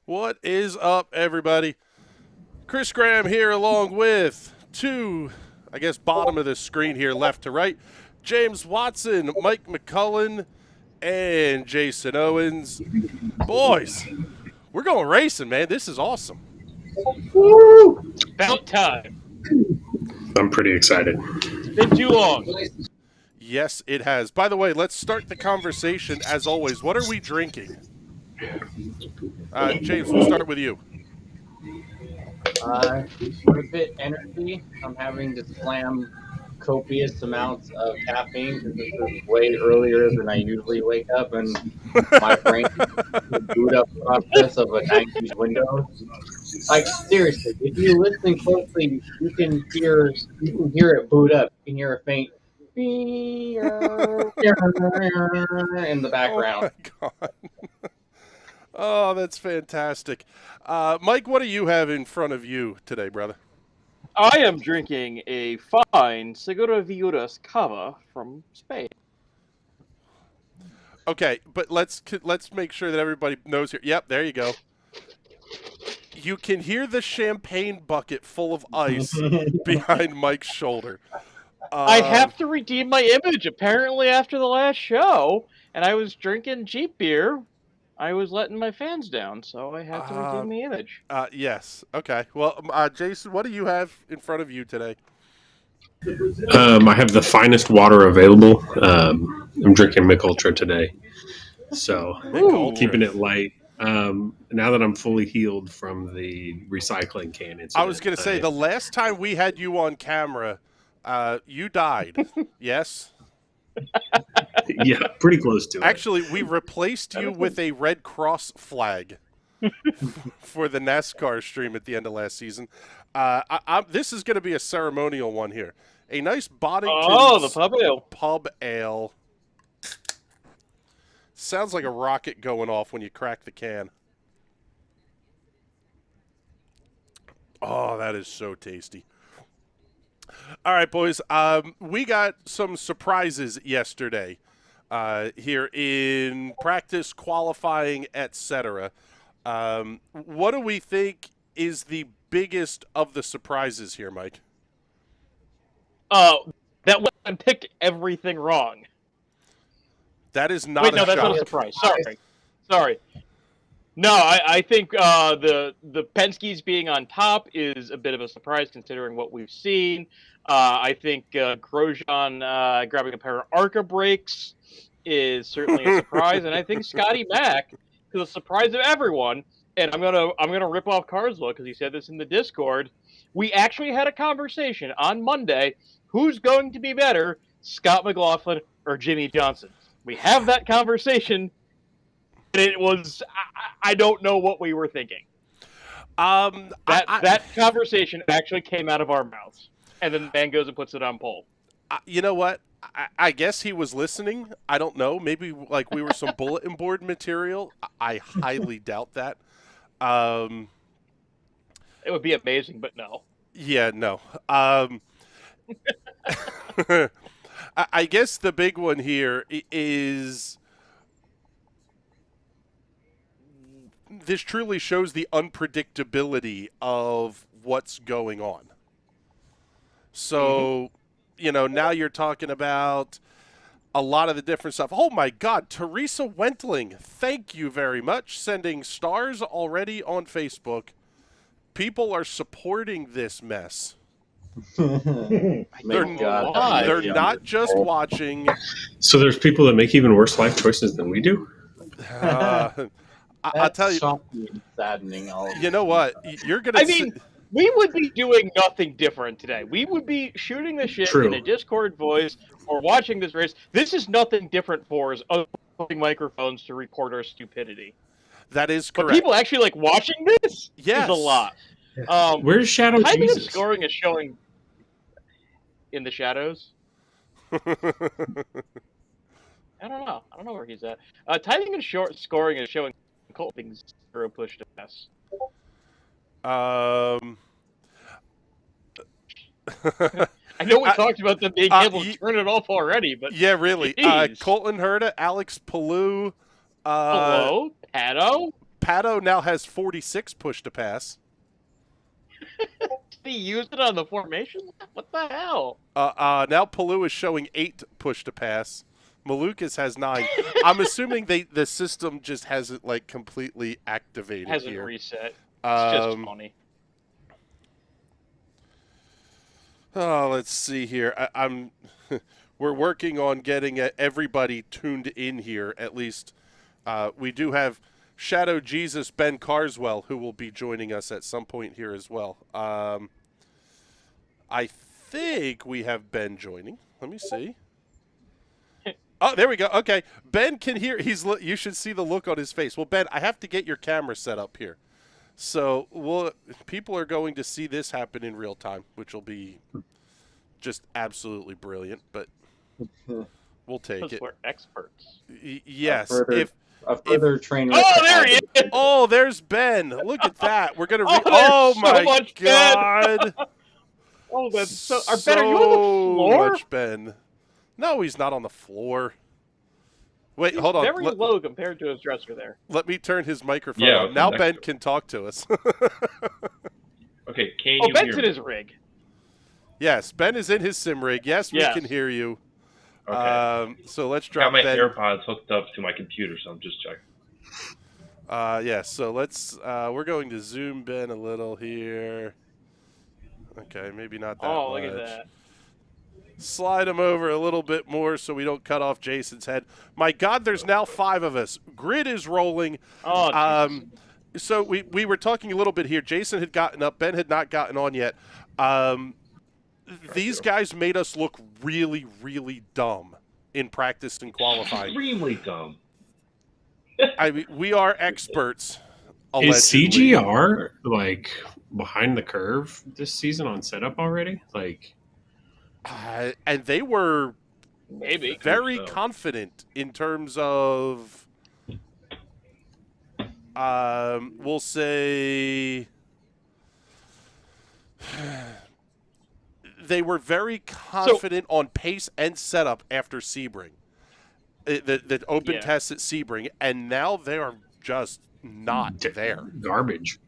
What is up, everybody? Chris Graham here, along with I guess, bottom of the screen here, left to right, James Watson, Mike McCullen, and Jason Owens. Boys, we're going racing, man. This is awesome. Woo! About time. I'm pretty excited. It's been too long. Yes, it has. By the way, let's start the conversation as always. What are we drinking? James, we'll start with you. For a bit energy, I'm having to slam copious amounts of caffeine because this is way earlier than I usually wake up, and my brain is the boot up process of a 90s Windows. Like seriously, if you listen closely, you can hear it boot up. You can hear a faint in the background. Oh my god. Oh, that's fantastic. Mike, what do you have in front of you today, brother? I am drinking a fine Segura Viudas Cava from Spain. Okay, but let's make sure that everybody knows here. Yep, there you go. You can hear the champagne bucket full of ice behind Mike's shoulder. I have to redeem my image, apparently, after the last show, and I was drinking cheap beer. I was letting my fans down, so I have to redeem the image. Yes. Okay. Well, Jason, what do you have in front of you today? I have the finest water available. I'm drinking Mick Ultra today, so keeping it light. Now that I'm fully healed from the recycling can incident. I was going to say, the last time we had you on camera, you died. Yes? Yeah, pretty close to it. Actually, we replaced you with a Red Cross flag for the NASCAR stream at the end of last season. This is going to be a ceremonial one here. A nice Boddington's the pub ale. Pub ale. Sounds like a rocket going off when you crack the can. Oh, that is so tasty. All right, boys. We got some surprises yesterday here in practice, qualifying, etc. What do we think is the biggest of the surprises here, Mike? That one picked everything wrong. That is not Wait, a no, that's shock. not a surprise. Sorry. No, I think the Penske's being on top is a bit of a surprise considering what we've seen. I think Grosjean grabbing a pair of ARCA brakes is certainly a surprise, and I think Scotty Mack, to the surprise of everyone, and I'm gonna rip off Carswell because he said this in the Discord. We actually had a conversation on Monday. Who's going to be better, Scott McLaughlin or Jimmy Johnson? We have that conversation. It was, I don't know what we were thinking. That conversation actually came out of our mouths. And then the man goes and puts it on poll. You know what? I guess he was listening. I don't know. Maybe like we were some bulletin board material. I highly doubt that. It would be amazing, but no. Yeah, no. I guess the big one here is this truly shows the unpredictability of what's going on. So, now you're talking about a lot of the different stuff. Oh, my God. Teresa Wentling, thank you very much. Sending stars already on Facebook. People are supporting this mess. They're not just watching. So there's people that make even worse life choices than we do? I'll tell you. Shocking and saddening. You know what? You're going to we would be doing nothing different today. We would be shooting the shit in a Discord voice or watching this race. This is nothing different for us other than putting microphones to record our stupidity. That is correct. But people actually watching this is a lot. Where's Shadow Jesus? Scoring is showing in the shadows. I don't know. I don't know where he's at. Typing and scoring is showing Colton's 0 push to pass. I know we talked about them being able to turn it off already, but yeah, really. Colton Herta, Alex Palou, hello, Pato. Pato now has 46 push to pass. Did he use it on the formation? What the hell? Now Palou is showing 8 push to pass. Malukas has 9. I'm assuming the system just hasn't like completely activated Hasn't here. reset. It's just funny. Oh, let's see here. We're working on getting everybody tuned in here. At least we do have Shadow Jesus Ben Carswell, who will be joining us at some point here as well. I think we have Ben joining. Let me see. Oh, there we go. Okay, Ben can hear. You should see the look on his face. Well, Ben, I have to get your camera set up here. So people are going to see this happen in real time, which will be just absolutely brilliant. But we'll take it. We're experts. Yes. A further train. Oh, there he is. Oh, there's Ben. Look at that. We're gonna. Oh, my much God. Oh, that's so. Ben, are you on the floor? Much Ben. No, he's not on the floor. Wait, hold on. Very low compared to his dresser there. Let me turn his microphone on. Now Ben can talk to us. Okay, can you hear Ben's in me? his rig. Yes, Ben is in his sim rig. Yes, we can hear you. Okay. So let's I drop got my Ben. AirPods hooked up to my computer, so I'm just checking. Yeah, so let's, we're going to zoom Ben a little here. Okay, maybe not that much. Oh, look at that. Slide him over a little bit more so we don't cut off Jason's head. My God, there's now 5 of us. Grid is rolling. Oh, so we were talking a little bit here. Jason had gotten up. Ben had not gotten on yet. These guys made us look really, really dumb in practice and qualifying. Extremely dumb. I mean, we are experts. Is Allegedly. CGR like behind the curve this season on setup already? Like, and they were maybe very so. confident in terms of, we'll say, they were very confident on pace and setup after Sebring. The open tests at Sebring, and now they are just not there. Garbage.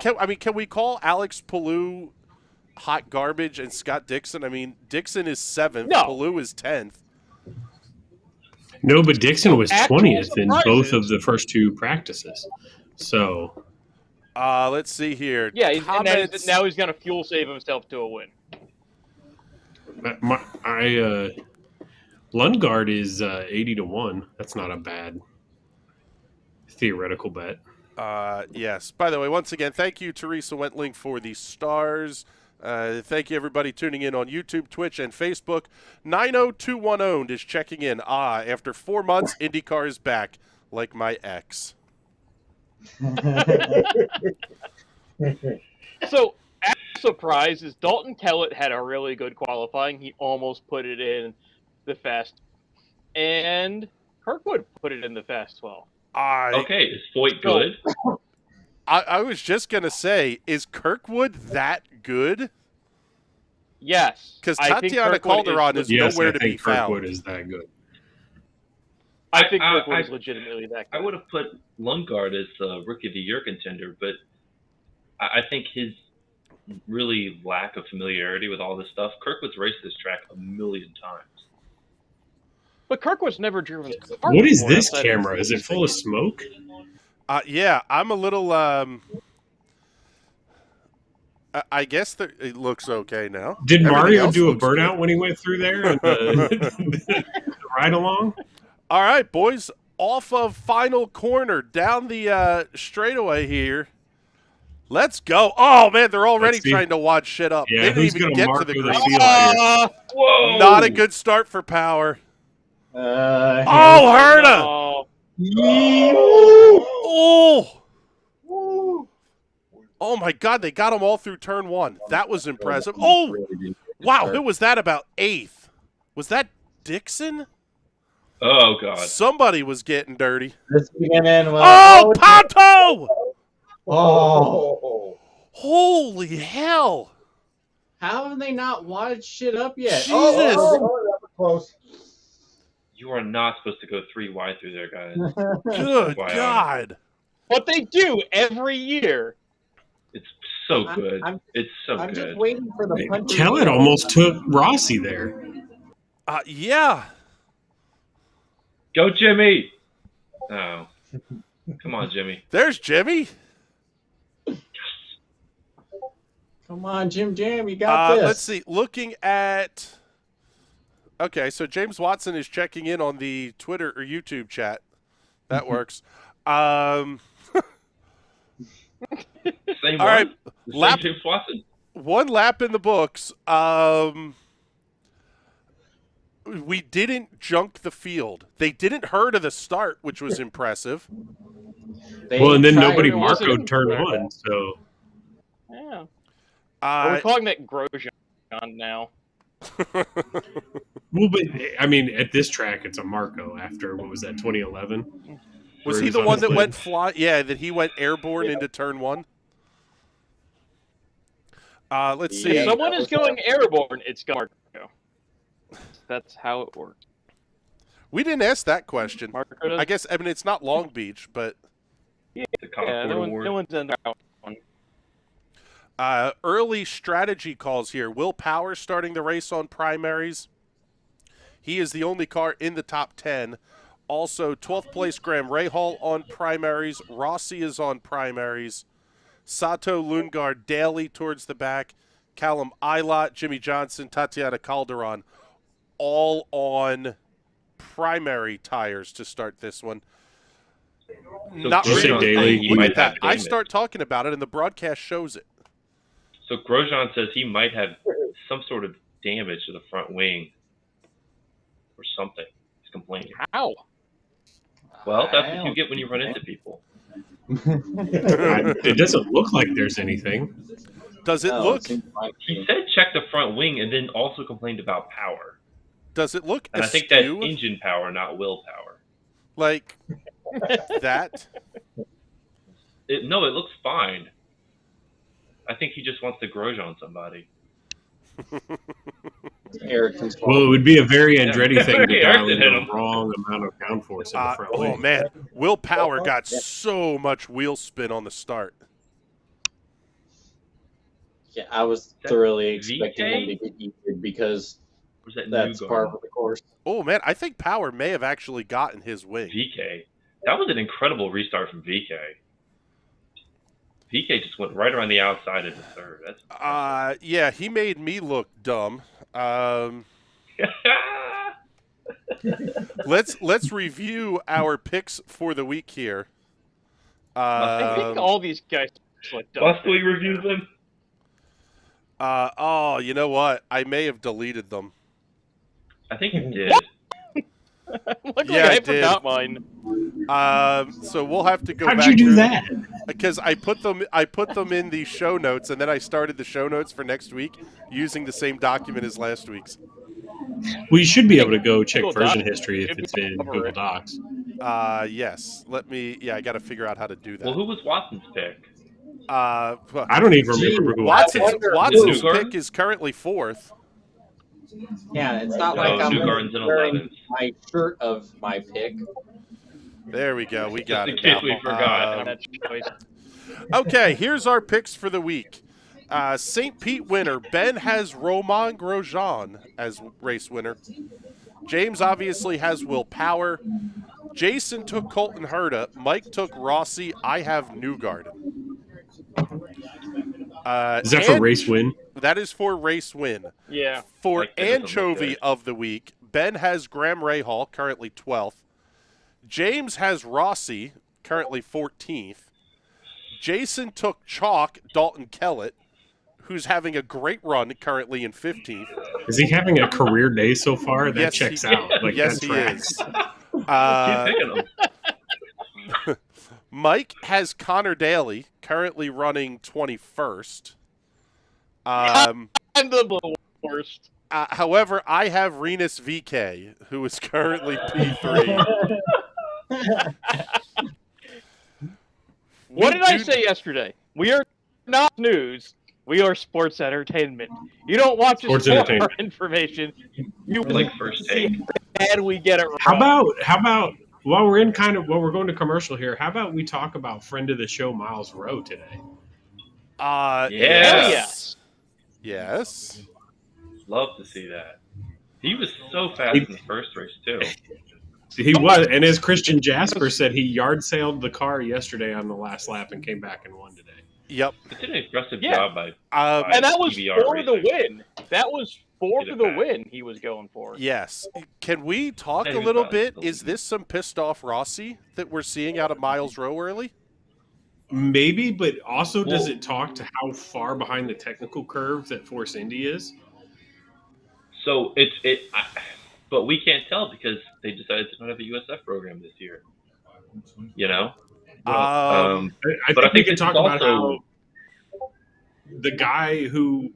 Can we call Alex Palou hot garbage and Scott Dixon? I mean, Dixon is 7th, No. Palou is 10th. No, but Dixon was Actual 20th in both surprises. of the first 2 practices. So, Let's see here. Yeah, and Comments- now he's going to fuel save himself to a win. Lundgaard is 80-1. That's not a bad theoretical bet. Yes. By the way, once again, thank you, Teresa Wentling, for the stars. Thank you, everybody, tuning in on YouTube, Twitch, and Facebook. 90210 is checking in. After 4 months, Indycar is back, like my ex. So, surprise is Dalton Kellett had a really good qualifying. He almost put it in the Fast. And Kirkwood put it in the Fast 12. Okay, is Foyt good? I was just going to say, is Kirkwood that good? Yes. Because I think Tatiana Kirkwood Calderon is Yes, nowhere I to think be found. Kirkwood is that good. I think Kirkwood is legitimately that good. I would have put Lundgaard as a Rookie of the Year contender, but I think his really lack of familiarity with all this stuff. Kirkwood's raced this track a million times. But Kirkwood's never driven a car What is before this outside of camera? Is it full of smoke? Yeah, I'm a little. I guess it looks okay now. Did Everything Mario else do a looks good. burnout when he went through there? And the ride along? All right, boys, off of final corner, down the straightaway here. Let's go. Oh, man, they're already Let's see. trying to wad shit up. Yeah, they didn't who's even gonna get to mark the the green. field out here? Whoa! Not a good start for Power. Oh, Herta! Oh, Oh! Oh, my God, they got them all through turn 1. That was impressive. Oh! Wow, who was that about 8th? Was that Dixon? Oh, God. Somebody was getting dirty. This beginning. Well, Oh, Pato! Oh. Holy hell! How have they not wadded shit up yet? Jesus. Oh, that was close. You are not supposed to go 3 wide through there, guys. Good FYI. God. What they do every year. It's so good. It's so I'm good. just waiting for the punch. Kellett almost took Rossi there. Yeah. Go, Jimmy! Oh. Come on, Jimmy. There's Jimmy. Come on, Jim, you got this. Let's see. Looking at... Okay, so James Watson is checking in on the Twitter or YouTube chat. That works. Same All one? right. The same Lap- James Watson? One lap in the books. We didn't junk the field. They didn't hurt at the start, which was impressive. Well, and then nobody It wasn't- Marcoed turn 1, so... Yeah. We're calling that Grosjean now. Well, but, I mean, at this track, it's a Marco after, what was that, 2011? Was he the one that went fly? Yeah, that he went airborne into turn 1? Let's see. If someone is going airborne, it's Marco. That's how it works. We didn't ask that question. Marco I guess, I mean, it's not Long Beach, but... The Concord no Award. one's in that one. Early strategy calls here. Will Power starting the race on primaries. He is the only car in the top 10. Also, 12th place Graham Rahal on primaries. Rossi is on primaries. Sato, Lundgaard, Daly towards the back. Callum Ilott, Jimmy Johnson, Tatiana Calderon, all on primary tires to start this one. So Not Grosjean really. Daly, he Look might at that. have I damage. start talking about it, and the broadcast shows it. So Grosjean says he might have some sort of damage to the front wing or something. He's complaining. How? Well, that's what you get when you run into people. It doesn't look like there's anything. Does it look? He said check the front wing and then also complained about power. Does it look And I askew? think that's engine power, not willpower. Like that? No, it looks fine. I think he just wants to Grosjean somebody. Eric can Well, it would be a very Andretti thing to Eric dial in hit the him. wrong amount of downforce in the front Oh, wing. man. Will Power got so much wheel spin on the start. Yeah, I was that thoroughly expecting him VK? to get heated because Or is that that's Newgarden? part of the course. Oh, man. I think Power may have actually gotten his wing. VK. That was an incredible restart from VK. VK just went right around the outside of the third. That's Yeah, he made me look dumb. Let's review our picks for the week here. I think all these guys look dumb. Must we review them? Oh, you know what? I may have deleted them. I think you did. Look Yeah, I like I did. forgot mine. So we'll have to go How'd back you do through that? because I put them in the show notes, and then I started the show notes for next week using the same document as last week's. Well, you should be able to go check Google version Docs. history if If it's you in cover Google it. Docs. Yes. I got to figure out how to do that. Well, who was Watson's pick? I don't even remember who Watson's Newgarden? pick is currently 4th. Yeah, it's not No, like I'm Newgarden's in wearing 11th. my shirt of my pick. There we go. We got Just it. in case now. we forgot. That choice. Okay, here's our picks for the week. St. Pete winner. Ben has Romain Grosjean as race winner. James obviously has Will Power. Jason took Colton Herta. Mike took Rossi. I have Newgarden. Is that for race win? That is for race win. Yeah. For Mike, that doesn't look Anchovy good. of the week, Ben has Graham Rahal, currently 12th. James has Rossi, currently 14th. Jason took Chalk, Dalton Kellett, who's having a great run, currently in 15th. Is he having a career day so far? That Yes, checks he- out. Like, yes, that he tracks. is. Keep picking them. Mike has Connor Daly, currently running 21st. I'm the worst. However, I have Renus VK, who is currently P3. What did I say yesterday? We are not news. We are sports entertainment. You don't watch us Sports for our entertainment. information. You Like first take. bad we get it wrong. How about while we're going to commercial here, how about we talk about friend of the show Miles Rowe today? Hell yes. yes. Yes. Love to see that. He was so fast in the first race too. He was, and as Christian Jasper said, he yard sailed the car yesterday on the last lap and came back and won today. Yep. It's an impressive Yeah. job by And that was PBR for the Racing. win. That was for Get it the back. win he was going for. Yes. Can we talk Yeah, a he was little probably bit? still Is this some pissed off Rossi that we're seeing out of Miles Rowe early? Maybe, but also does Well- it talk to how far behind the technical curve that Force Indy is? So but we can't tell because they decided to not have a USF program this year. You know. I But I think we think can this talk is about also- how the guy who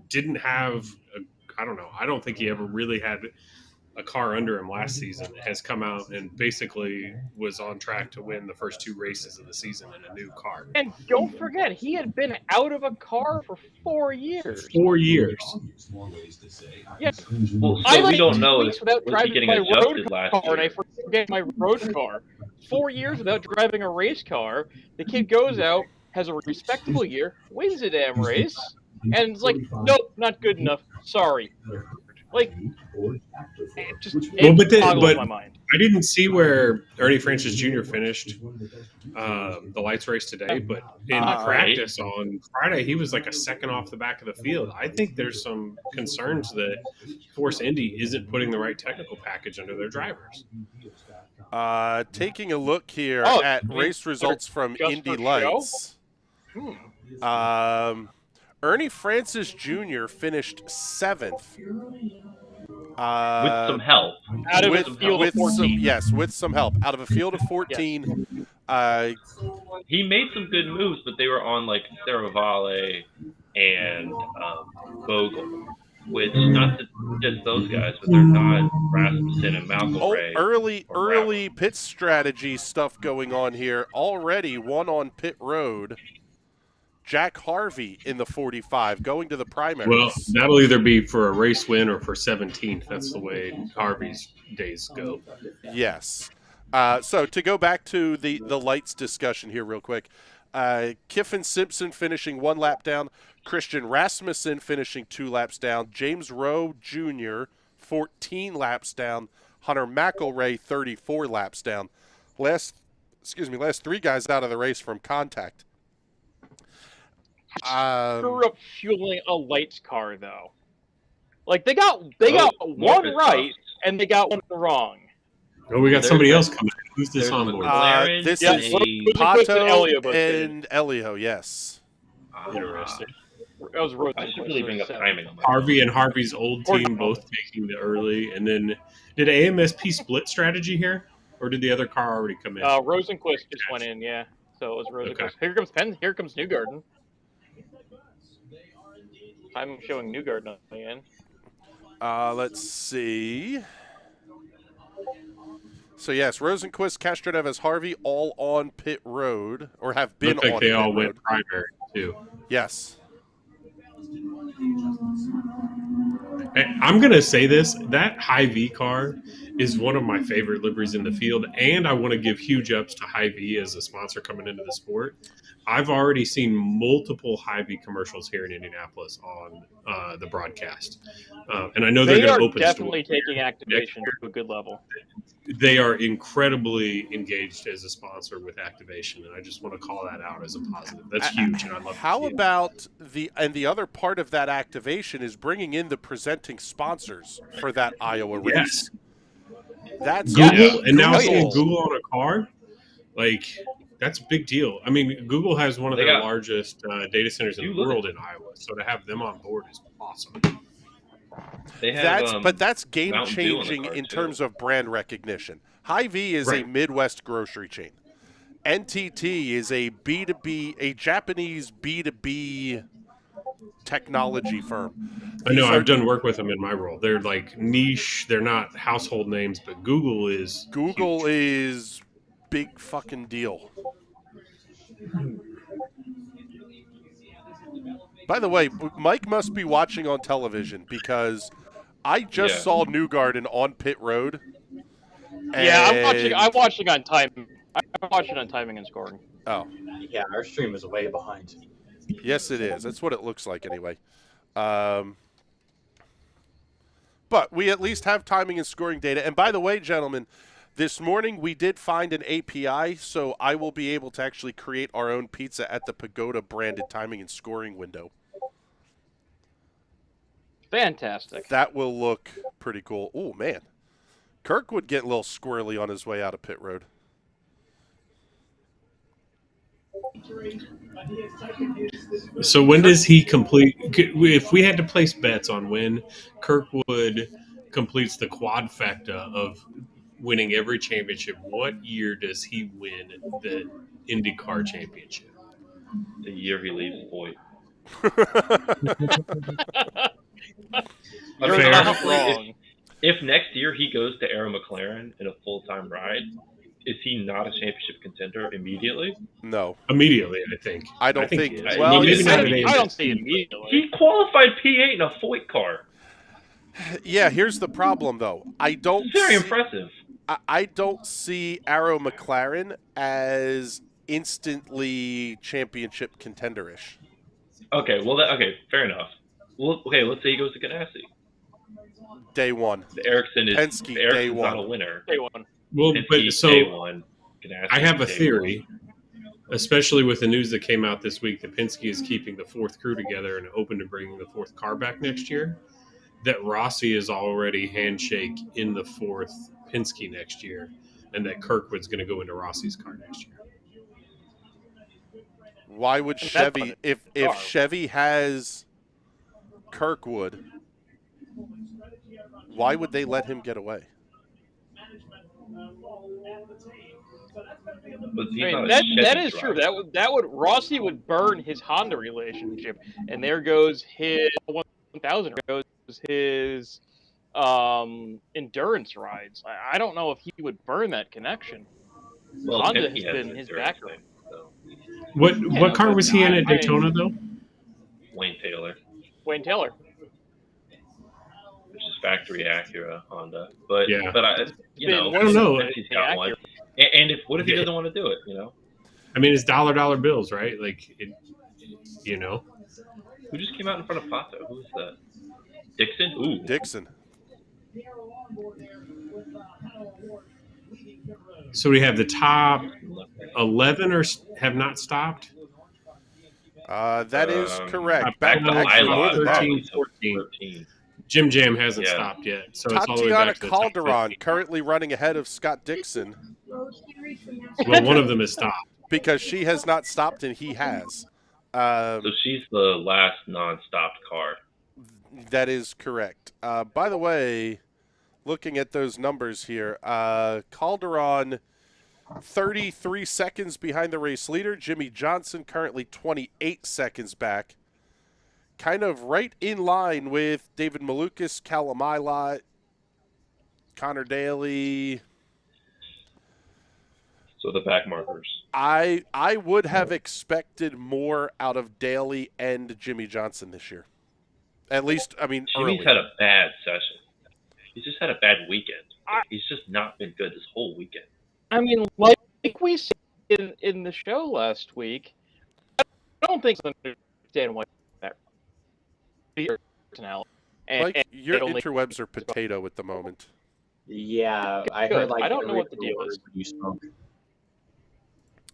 didn't have I don't know. I don't think he ever really had a car under him last season has come out and basically was on track to win the first 2 races of the season in a new car. And don't forget, he had been out of a car for 4 years. 4 years. Yeah. Well, so I we don't know. weeks without Was he driving getting my road adjusted last car, and I year? forget my road car. 4 years without driving a race car. The kid goes out, has a respectable year, wins a damn race, and it's like, nope, not good enough. Sorry. Like, it boggles my mind. I didn't see where Ernie Francis Jr. finished the lights race today, but in practice on Friday, he was like a second off the back of the field. I think there's some concerns that Force Indy isn't putting the right technical package under their drivers. Taking a look here Oh, at race results from just Indy for Lights. Ernie Francis Jr. finished 7th. With some help. Out of with, a field with of 14. some, yes, with some help. Out of a field of 14. He made some good moves, but they were on like Saravale and Bogle, which not to just those guys, but they're not Rasmussen and McElroy. Early pit strategy stuff going on here. Already one on pit road. Jack Harvey in the 45 going to the primaries. Well, that'll either be for a race win or for 17th. That's the way Harvey's days go. Yes. So to go back to the lights discussion here real quick. Kiffin Simpson finishing 1 lap down. Christian Rasmussen finishing 2 laps down. James Rowe Jr. 14 laps down. Hunter McElroy 34 laps down. Last 3 guys out of the race from contact. Screw up fueling a lights car though. Like they got more one pit right stops. and they got one wrong. Oh, we got somebody else coming in. Who's this There's on a board? McLaren This and is a- Pato and Elio, yes. Interesting. That was Rose. I should really bring up timing on that. Harvey and Harvey's old team both taking the early, and then did AMSP split strategy here, or did the other car already come in? Rosenquist just went in, yeah. So it was Rosenquist. Okay. Here comes Penn. Here comes Newgarden. I'm showing Newgarden again. Let's see. So yes, Rosenquist, Castroneves, Harvey, all on pit road, or have been Looked like on they pit all road. went primary too. Yes. I'm gonna say this: that Hy-V car is one of my favorite liveries in the field, and I want to give huge ups to Hy-V as a sponsor coming into the sport. I've already seen multiple Hy-V commercials here in Indianapolis on the broadcast, and I know they're They going are to open. definitely taking activation to a good level. They are incredibly engaged as a sponsor with activation, and I just want to call that out as a positive. That's huge, and I love. How about the other part of that activation is bringing in the presenting sponsors for that Iowa race. Yes. That's Google, and now Google. seeing Google on a car, like that's a big deal. I mean, Google has one of They their got- largest data centers in You the look world in Iowa, so to have them on board is awesome. They have, That's game Mountain Dew on the changing car, in too. terms of brand recognition. Hy-V is a Right. Midwest grocery chain. NTT is a B2B, a Japanese B2B technology firm. I know These are- I've done work with them in my role. They're like niche. They're not household names, but Google is Google huge. is big fucking deal. By the way, Mike must be watching on television because I just saw Newgarden on pit road. Yeah, I'm watching on time. I'm watching on timing and scoring. Oh. Yeah, our stream is way behind. Yes, it is. That's what it looks like anyway. But we at least have timing and scoring data. And by the way, gentlemen, this morning we did find an API, so I will be able to actually create our own pizza at the Pagoda branded timing and scoring window. Fantastic. That will look pretty cool. Oh, man. Kirkwood getting a little squirrely on his way out of pit road. So when does he complete? If we had to place bets on when Kirkwood completes the quadfecta of winning every championship, what year does he win the Indycar championship? The year he leaves Boyd. You're not wrong. If next year he goes to Arrow McLaren in a full-time ride, is he not a championship contender immediately? No. Immediately, I think. I don't think. he is. Well, maybe not I don't see it immediately. He qualified P8 in a Foyt car. Yeah, here's the problem, though. I don't. It's very impressive. I don't see Arrow McLaren as instantly championship contenderish. Okay, well, fair enough. Well, okay, let's say he goes to Ganassi. Day one. The Ericsson is Penske, the Ericsson's day one. not a winner. Day one. Well, Penske, but so day one. Ganassi, I have a day theory, one. especially with the news that came out this week that Penske is keeping the fourth crew together and open to bringing the fourth car back next year, that Rossi is already handshake in the fourth Penske next year, and that Kirkwood's going to go into Rossi's car next year. Why would Chevy, if Chevy has Kirkwood, why would they let him get away? But he's I not mean, a that Chevy is true. driver. That would Rossi would burn his Honda relationship, and there goes his 1000. Goes his endurance rides. I don't know if he would burn that connection. Well, Honda Penske has has been an his endurance backer. thing, so. What car was he in at Daytona, though? Wayne Taylor, Wayne Taylor. which is factory Acura Honda. But Yeah. but I been I don't know. He's got one. And what if he doesn't want to do it? I mean, it's dollar bills, right? Like, you know. Who just came out in front of Pato? Who is that? Dixon? Ooh. Dixon. So we have the top 11 or have not stopped. That is correct. Back to actually more Isla, than that. 13, 14. Jim Jam hasn't Yeah. stopped yet, so it's all the way Tatiana back to the top Calderon 50. currently running ahead of Scott Dixon Well, one of them is stopped. because she has not stopped and he has. So she's the last non-stopped car. That is correct. By the way, looking at those numbers here, Calderon 33 seconds behind the race leader. Jimmy Johnson currently 28 seconds back. Kind of right in line with David Malukas, Callum Ilott, Connor Daly. So the back markers. I would have expected more out of Daly and Jimmy Johnson this year. At least, I mean, Jimmy's early. had a bad session. He's just had a bad weekend. He's just not been good this whole weekend. I mean, like we said in the show last week, I don't think I understand why that personality. Like, your it only- interwebs are potato at the moment. Yeah, I Good. heard like I don't know every what the deal word is. you spoke.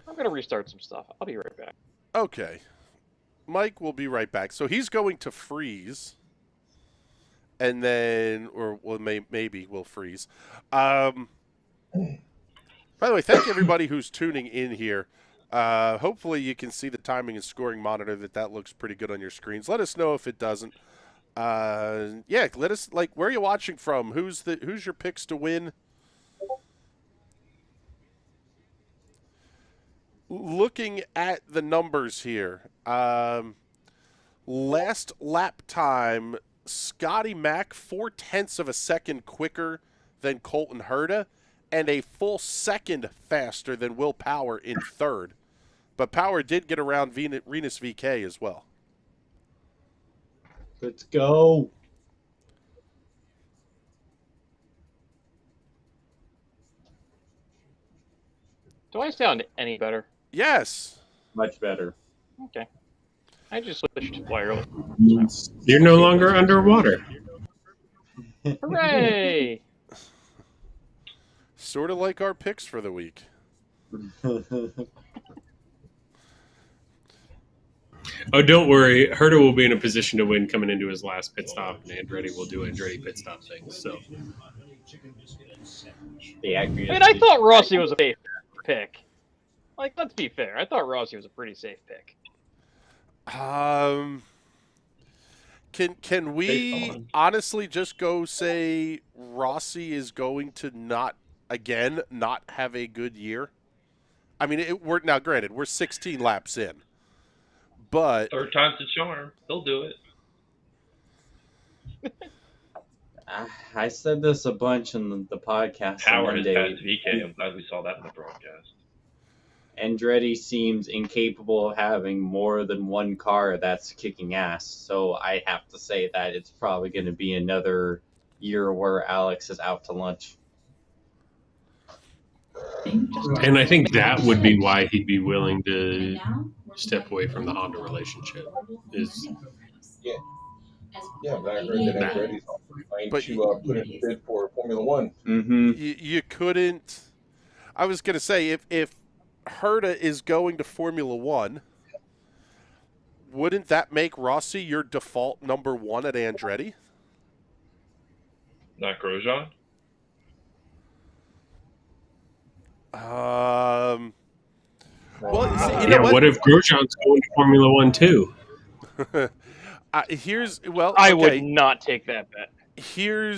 I'm gonna restart some stuff. I'll be right back. Okay. Mike will be right back. So he's going to freeze. And then, or well, maybe we'll freeze. By the way, thank you everybody who's tuning in here. Hopefully you can see the timing and scoring monitor that looks pretty good on your screens. Let us know if it doesn't. Yeah, let us, like, where are you watching from? Who's your picks to win? Looking at the numbers here, last lap time, Scotty Mack 0.4 of a second quicker than Colton Herta, and a full second faster than Will Power in third. But Power did get around Renus VK as well. Let's go. Do I sound any better? Yes. Much better. Okay. I just switched wireless. You're no longer underwater. Hooray! Sort of like our picks for the week. Oh, don't worry. Herta will be in a position to win coming into his last pit stop, and Andretti will do Andretti pit stop things. So, I mean, I thought Rossi was a safe pick. Like, let's be fair. I thought Rossi was a pretty safe pick. Can we honestly just go say Rossi is going to not have a good year? I mean, we're now granted we're 16 laps in, but Third time's the charm. He'll do it. I said this a bunch in the podcast Power on has Monday. passed VK. I'm glad we saw that in the broadcast. Andretti seems incapable of having more than one car that's kicking ass. So I have to say that it's probably going to be another year where Alex is out to lunch. and I think that would be why he'd be willing to step away from the Honda relationship. Yeah, but I heard that Andretti's trying to put in a bid for Formula One. Mm-hmm. you couldn't. I was going to say if Herta is going to Formula One, wouldn't that make Rossi your default number one at Andretti? Not Grosjean? Well, see, What if Grosjean's going to Formula One too? I would not take that bet.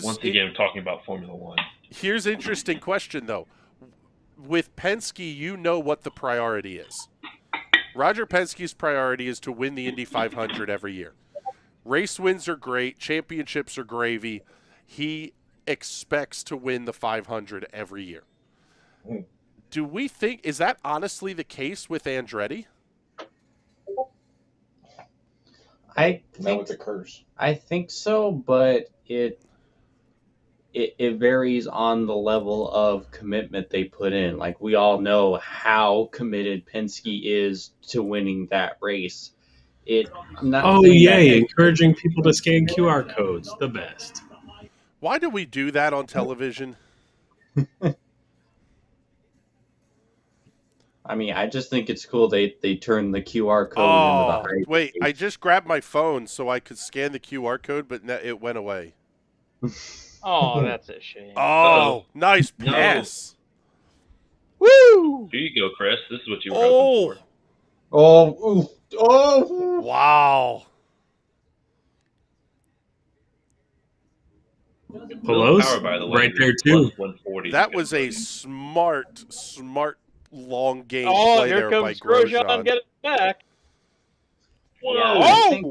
Once again, I'm talking about Formula One. Here's an interesting question, though. With Penske, you know what the priority is. Roger Penske's priority is to win the Indy 500 every year. Race wins are great. Championships are gravy. He expects to win the 500 every year. Do we think, is that honestly the case with Andretti? Now it's a curse. I think so, but it varies on the level of commitment they put in. Like, we all know how committed Penske is to winning that race. Encouraging people to scan QR codes, the best. Why do we do that on television? I mean, I just think it's cool they turn the QR code into the high. Wait, I just grabbed my phone so I could scan the QR code, but it went away. Oh, that's a shame. Oh, nice pass. Woo! Here you go, Chris. This is what you were hoping for. Oh! Wow. Pelosi, Power, by the way, right there too. 140. That was a smart long game Oh, play here there by comes Grosjean. Grosjean. Get it back. Yeah,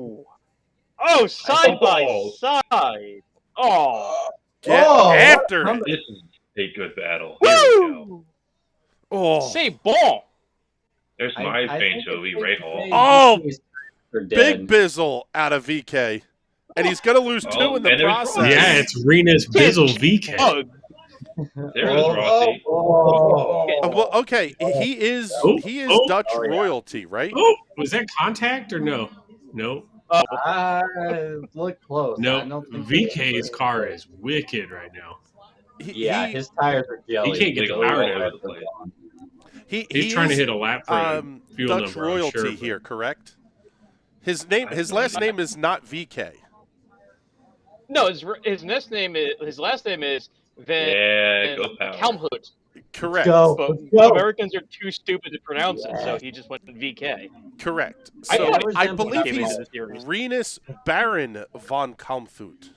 Oh, side by side. Oh. Get after it. This is a good battle. Here we go. Oh, C'est bon. There's my anchovy, Ray Hall. Oh, Big big bizzle out of VK. And he's going to lose two in the and there's process. Rossi. Yeah, it's Renus Bizzle VK. Oh, There's Rossi. Well, okay, he is Dutch royalty, right? Oh, was that contact or no? No. Look close. No, I don't think VK's car is wicked right now. his tires are jelly. He can't get the All power over down. the place. He's trying to hit a lap for a fuel Dutch number, I'm royalty sure, here, correct? His last name is not VK. no, his last name is Van Go Power. Helmholtz. Correct. But Americans are too stupid to pronounce it, so he just went VK. Correct. I So never I came believe into he's the series. Renus Baron von Kalmthut.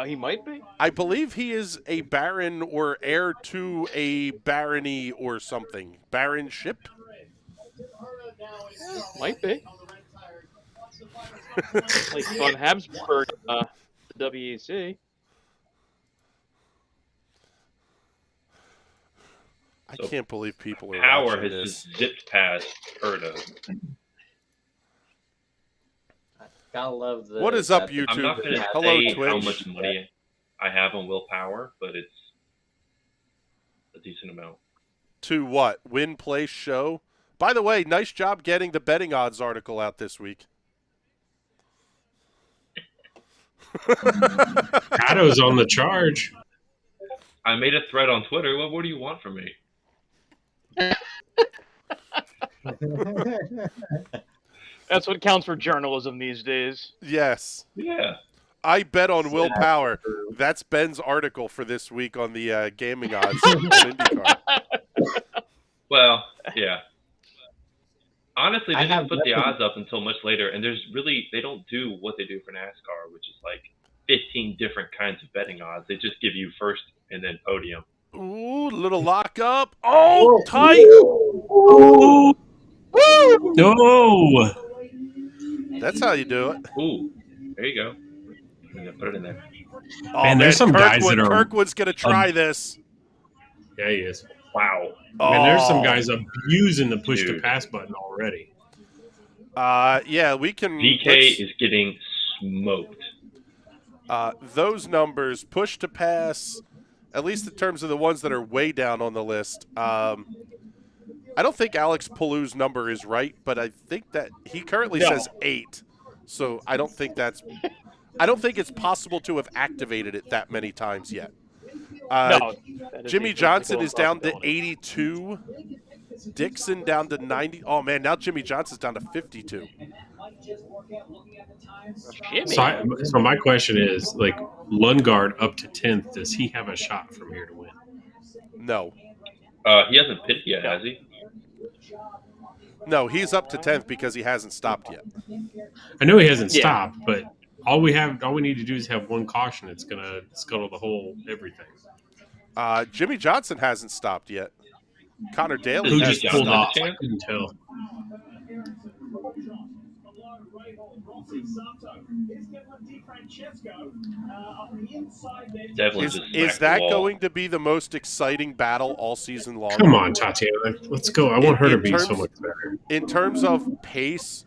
He might be. I believe he is a baron or heir to a barony or something. Baronship? Might be. Like von Habsburg, WEC. I can't believe people are Power watching has this. just zipped past Herta. Gotta love the. What is up, I'm YouTube? not going to Hello, say Twitch. how much money I have on willpower, but it's a decent amount. to what? Win, place, show. By the way, nice job getting the betting odds article out this week. Addo's on the charge. I made a thread on Twitter. What do you want from me? That's what counts for journalism these days. Yes. Yeah. I bet on willpower. That's Ben's article for this week on the gaming odds on IndyCar. Well, yeah. Honestly, they I didn't have put the nothing- odds up until much later, and they don't do what they do for NASCAR, which is like 15 different kinds of betting odds. They just give you first and then podium. Ooh, little lockup. Oh, tight. No. That's how you do it. Ooh, there you go. I'm gonna put it in there. Oh, Man, there's some guys that are- Kirkwood's going to try this. Yeah, he is. Wow. Man, there's some Oh. guys abusing the push to Dude. pass button already. Yeah, we can. DK is getting smoked. Those numbers, push to pass, at least in terms of the ones that are way down on the list. I don't think Alex Palou's number is right, but I think that he currently says 8. So I don't think it's possible to have activated it that many times yet. No, that is Jimmy a Johnson physical is down to impossibility. 82. Dixon down to 90. Oh, man, now Jimmy Johnson's down to 52. Jimmy. So my question is, like, Lundgaard up to 10th, does he have a shot from here to win? No. He hasn't pitted yet, has he? No, he's up to 10th because he hasn't stopped yet. I know he hasn't Yeah. stopped, but all we need to do is have one caution. It's gonna scuttle the whole everything. Jimmy Johnson hasn't stopped yet. Connor Daly Who Jimmy just hasn't pulled Johnson off? stopped. I couldn't tell. Definitely Is just smacked is the that wall. going to be the most exciting battle all season long? Come on, Tatiana. Let's go. I want her to In be so terms- much better. In terms of pace,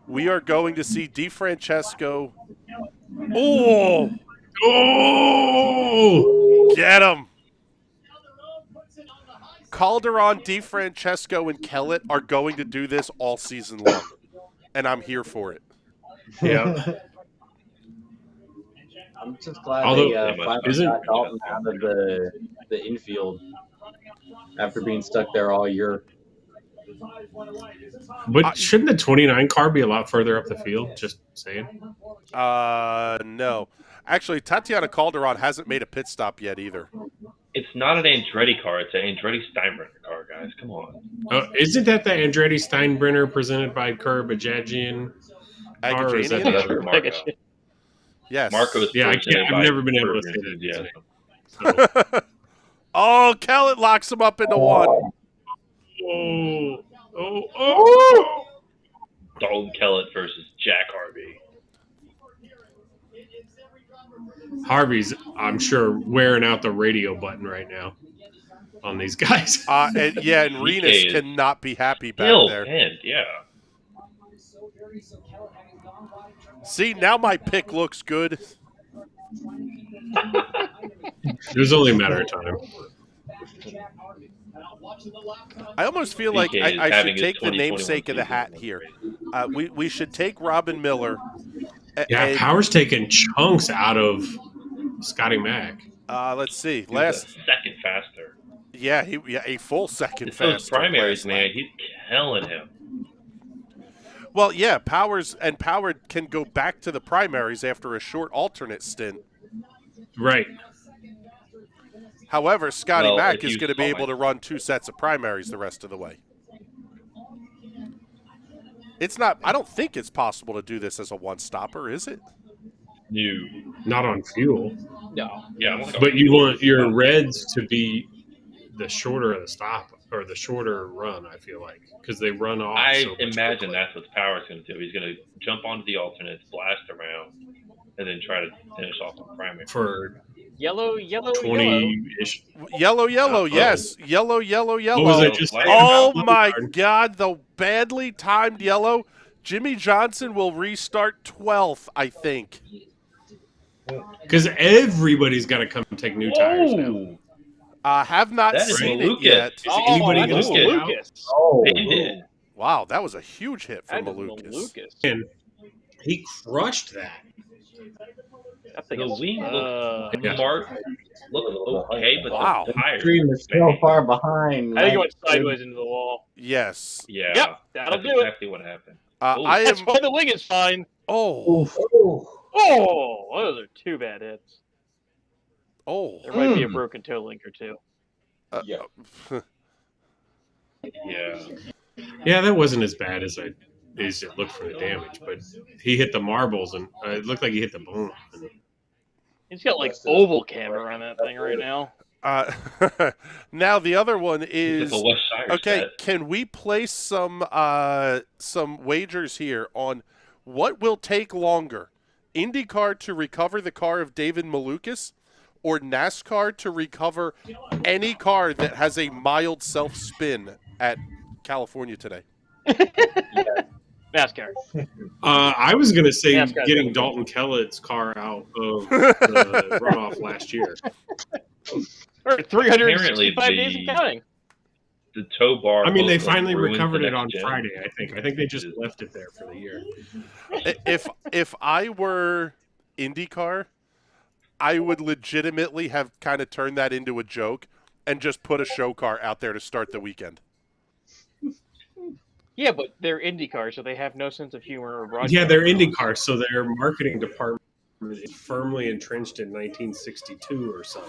we are going to see DeFrancesco. Oh, Oh! get him! Calderon, DeFrancesco, and Kellett are going to do this all season long, and I'm here for it. Yeah. I'm just glad Although- they finally Isn't- got Dalton out of the infield after being stuck there all year. But shouldn't the 29 car be a lot further up the field? Just saying. No. Actually, Tatiana Calderon hasn't made a pit stop yet either. It's not an Andretti car. It's an Andretti Steinbrenner car, guys. Come on. Isn't that the Andretti Steinbrenner presented by Kerr Bajajian? Or is that Agajanian? the other? Marco. Yes. Marco's Yeah, presented I've by never been able to Urban say that. Enthusiasm. So- Oh, Kellett locks him up into one. Oh! Dalton Kellett versus Jack Harvey. Harvey's, I'm sure, wearing out the radio button right now on these guys. And DK Renus is cannot be happy back Still there. pinned, yeah. See, now my pick looks good. It was only a matter of time. I almost feel like DK is I having should his take the 2021 namesake of the season. hat here. We should take Robin Miller. Yeah, and, Power's taking chunks out of Scotty Mack. let's see. He's Last, a second faster. a full second It's those faster. primaries, last man. lap. He's killing him. Well, yeah, Power can go back to the primaries after a short alternate stint. Right. However, Scotty Well, Mack if is you going to be saw able it. to run 2 sets of primaries the rest of the way. It's not. I don't think it's possible to do this as a one-stopper, is it? New. Not on fuel. No. Yeah, I'm like, But you want your reds to be the shorter of the stop or the shorter run, I feel like, because they run off. I so much imagine quickly. that's what Power's going to do. He's going to jump onto the alternates, blast around, and then try to finish off on primary. For Yellow, yellow, 20-ish. Yellow, Uh-oh. yes. Yellow, yellow. What was I just saying? Oh about my Lundgaard? God, the badly timed yellow. Jimmy Johnson will restart 12th, I think. Because everybody's got to come take new tires now. Have not That is seen Malukas. it yet. Is anybody that's gonna stay out? Malukas. Oh, Pinned it. Wow, that was a huge hit for That is Malukas. Malukas. And he crushed that. That thing The is wing looks Yeah. smart, looks okay, but Wow. the tires. Stream is so far behind. I think it went sideways into the wall. Yes. Yeah, Yep, that'll that's do it. exactly what happened. I That's am. why the wing is fine. Oh. Oof. Oh, those are two bad hits. Oh. There might be a broken toe link or two. Yeah. Yeah. Yeah, that wasn't as bad as it looked for the damage, but he hit the marbles and it looked like he hit the bone. He's got like oval camera on that thing right now. Now the other one is It's a West Shire okay. set. Can we place some wagers here on what will take longer, IndyCar to recover the car of David Malukas, or NASCAR to recover any car that has a mild self spin at California today? NASCAR. I was going to say NASCAR's getting gonna Dalton Kellett's car out of the runoff last year. Or 365 Apparently days and counting. The tow bar. I mean, they both, like, finally ruined recovered the it on next gen. Friday. I think. I think they just left it there for the year. If I were IndyCar, I would legitimately have kind of turned that into a joke and just put a show car out there to start the weekend. Yeah, but they're IndyCar, so they have no sense of humor or broadcast. Yeah, they're IndyCar, so their marketing department is firmly entrenched in 1962 or so.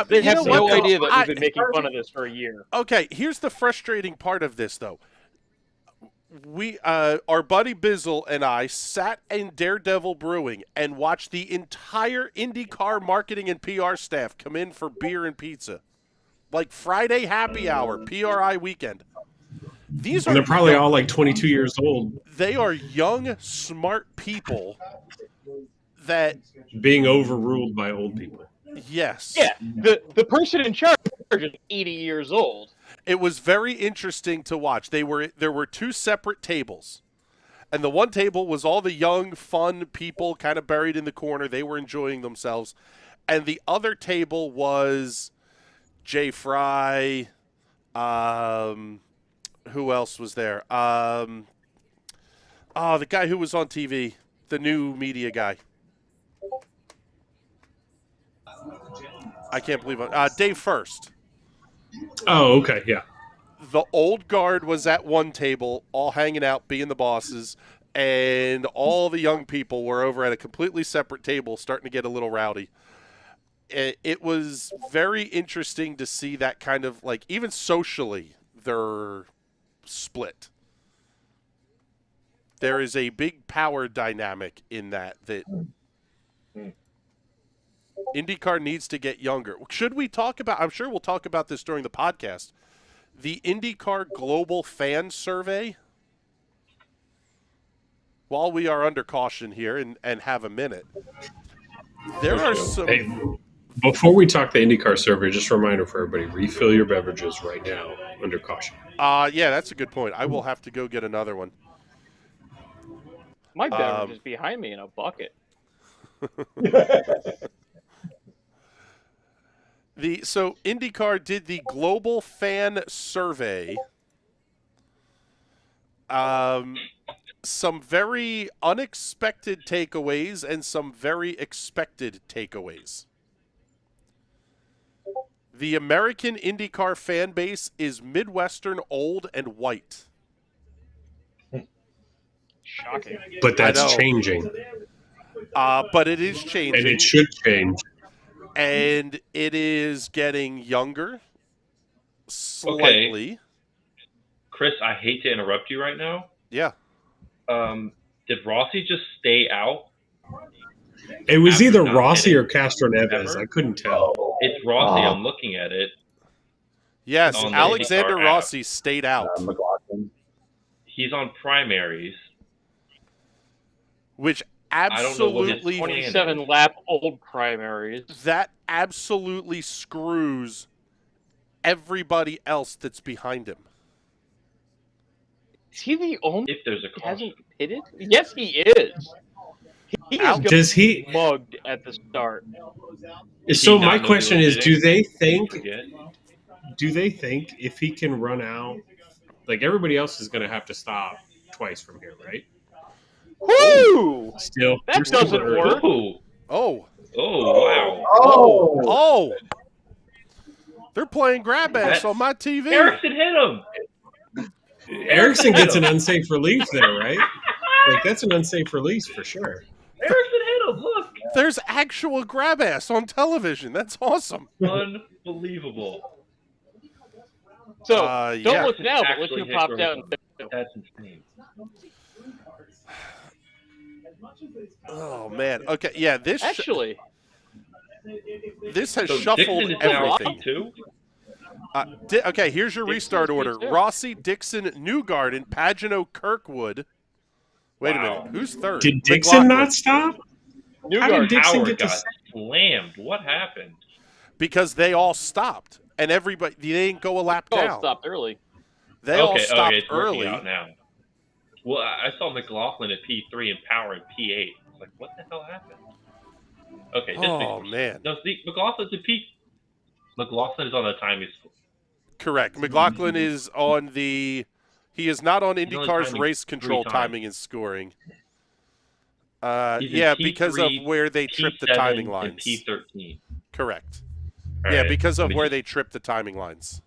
They have no though? idea that we've been making fun of this for a year. Okay, here's the frustrating part of this, though. We, our buddy Bizzle and I sat in Daredevil Brewing and watched the entire IndyCar marketing and PR staff come in for beer and pizza. Like Friday happy hour, PRI weekend. These are And they're probably all like 22 years old. They are young, smart people that, being overruled by old people. yes. Yeah, the person in charge is 80 years old. It was very interesting to watch. There were two separate tables. And the one table was all the young, fun people kind of buried in the corner. They were enjoying themselves. And the other table was Jay Fry. Who else was there? The guy who was on TV, the new media guy. I can't believe it. Dave First. Oh, okay, yeah. The old guard was at one table, all hanging out, being the bosses, and all the young people were over at a completely separate table, starting to get a little rowdy. It was very interesting to see that kind of, like, even socially, they're split. There is a big power dynamic in that IndyCar needs to get younger. Should we talk about, I'm sure we'll talk about this during the podcast, the IndyCar Global Fan Survey? While we are under caution here and have a minute, there are some... Hey, before we talk the IndyCar survey, just a reminder for everybody, refill your beverages right now under caution. Yeah, that's a good point. I will have to go get another one. My beverage is behind me in a bucket. So IndyCar did the Global Fan Survey. Some very unexpected takeaways and some very expected takeaways. The American IndyCar fan base is Midwestern, old, and white. Shocking. But that's I know. changing. But it is changing. And it should change. And it is getting younger, slightly. Okay. Chris, I hate to interrupt you right now. Yeah. Did Rossi just stay out? It was After either not Rossi hitting or Castro Neves. ever? I couldn't tell. It's Rossi. I'm looking at it. Yes, On the Alexander IndyCar Rossi stayed out. McLaughlin. He's on primaries. Which I don't know what his absolutely... 27 lap old primaries. That absolutely screws everybody else that's behind him. Is he the only If there's a who caution. hasn't pitted? Yes, he is. He is going Does he? mugged at the start. So He my not know question he is, was do they hitting? think Forget. do they think if he can run out, like everybody else is going to have to stop twice from here, right? Woo! Still, That we're still doesn't early. work. Oh, Oh, oh, wow. Oh, oh! They're playing grab ass That's- on my TV. Erickson hit him. Erickson gets an hit him. unsafe release there, right? Like that's an unsafe release for sure. Erickson hit him. Look. There's actual grab ass on television. That's awesome. Unbelievable. So Yeah. don't look now, but look Actually who hit popped out. Grosjean. That's insane. Oh man. Okay. Yeah. This Actually, this has So shuffled Dixon is now everything. P2? Okay. Here's your Dixon's restart order: P2. Rossi, Dixon, Newgarden, Pagano, Kirkwood. Wait a Wow. minute. Who's third? Did Dixon McLaughlin. not stop? How did Newgarden. Dixon Howard get to? got slammed. What happened? Because they all stopped, and everybody they didn't go a lap Oh, down. stopped early. They all Okay, stopped it's working early. out now. Well, I saw McLaughlin at P3 and Power at P8. I was like, what the hell happened? Okay, this Oh makes more man. sense. No, see, McLaughlin's at P. McLaughlin is on the timing school. Correct. McLaughlin is on the. He is not on only IndyCar's timing race control 3 times. timing and scoring. He's in Yeah, because of P3, where they tripped the P7, timing and lines. P13. Correct. All Yeah, right, because let of me where just- they tripped the timing lines.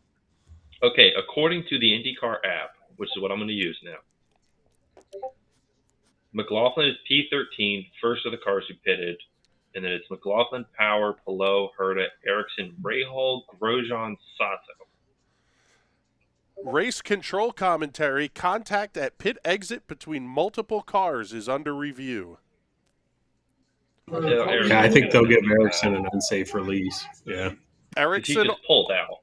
Okay, according to the IndyCar app, which is what I'm going to use now, McLaughlin is P13, first of the cars who pitted, and then it's McLaughlin, Power, Palou, Herta, Erickson, Rahal, Grosjean, Sato. Race control commentary: contact at pit exit between multiple cars is under review. Yeah, I think they'll give Erickson an unsafe release. Yeah. He Erickson just pulled out.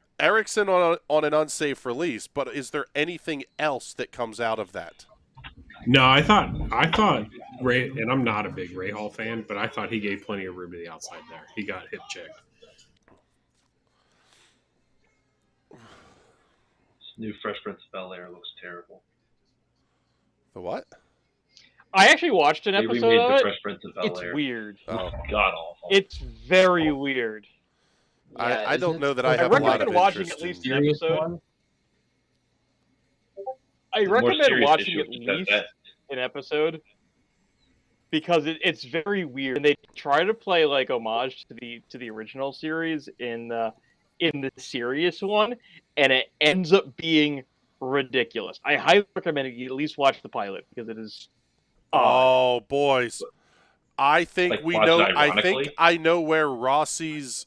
on an unsafe release, but is there anything else that comes out of that? No, I thought Ray, and I'm not a big Ray Hall fan, but I thought he gave plenty of room to the outside there. He got hip checked. This new Fresh Prince of Bel-Air looks terrible. The what? I actually watched an They episode remade of the it. Fresh Prince of It's Bel-Air. weird. Oh, God awful. It's very weird. I don't know that I I have a lot of recommend watching interest at least in- an serious episode. one. I The more recommend serious watching issue at is the least best. an episode because it's very weird. And they try to play like homage to the original series in the serious one, and it ends up being ridiculous. I highly recommend you at least watch the pilot because it is. Oh, boys. I think Like, we watch know. it I think ironically? I know where Rossi's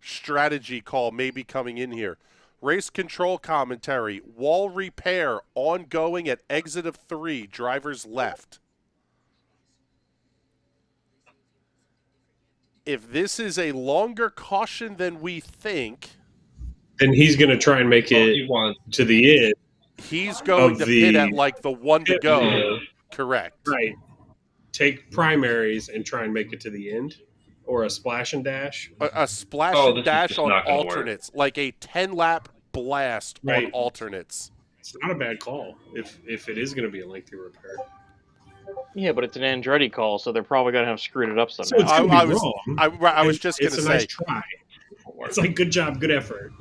strategy call may be coming in here. Race control commentary: wall repair ongoing at exit of 3. Drivers left. If this is a longer caution than we think, Then he's going to try and make Well, it he wants to the end. he's going Of to the pit at like the 1 to go. Yeah. Correct. Right. Take primaries and try and make it to the end, or a splash and dash. A splash Oh, and this is dash just on not gonna work. alternates, like a 10-lap blast on Right. alternates. It's not a bad call if it is going to be a lengthy repair. Yeah, but it's an Andretti call, so they're probably gonna have screwed it up So somehow. it's going to be I was- wrong. I was and just going it's to a say, nice try. It's like good job, good effort.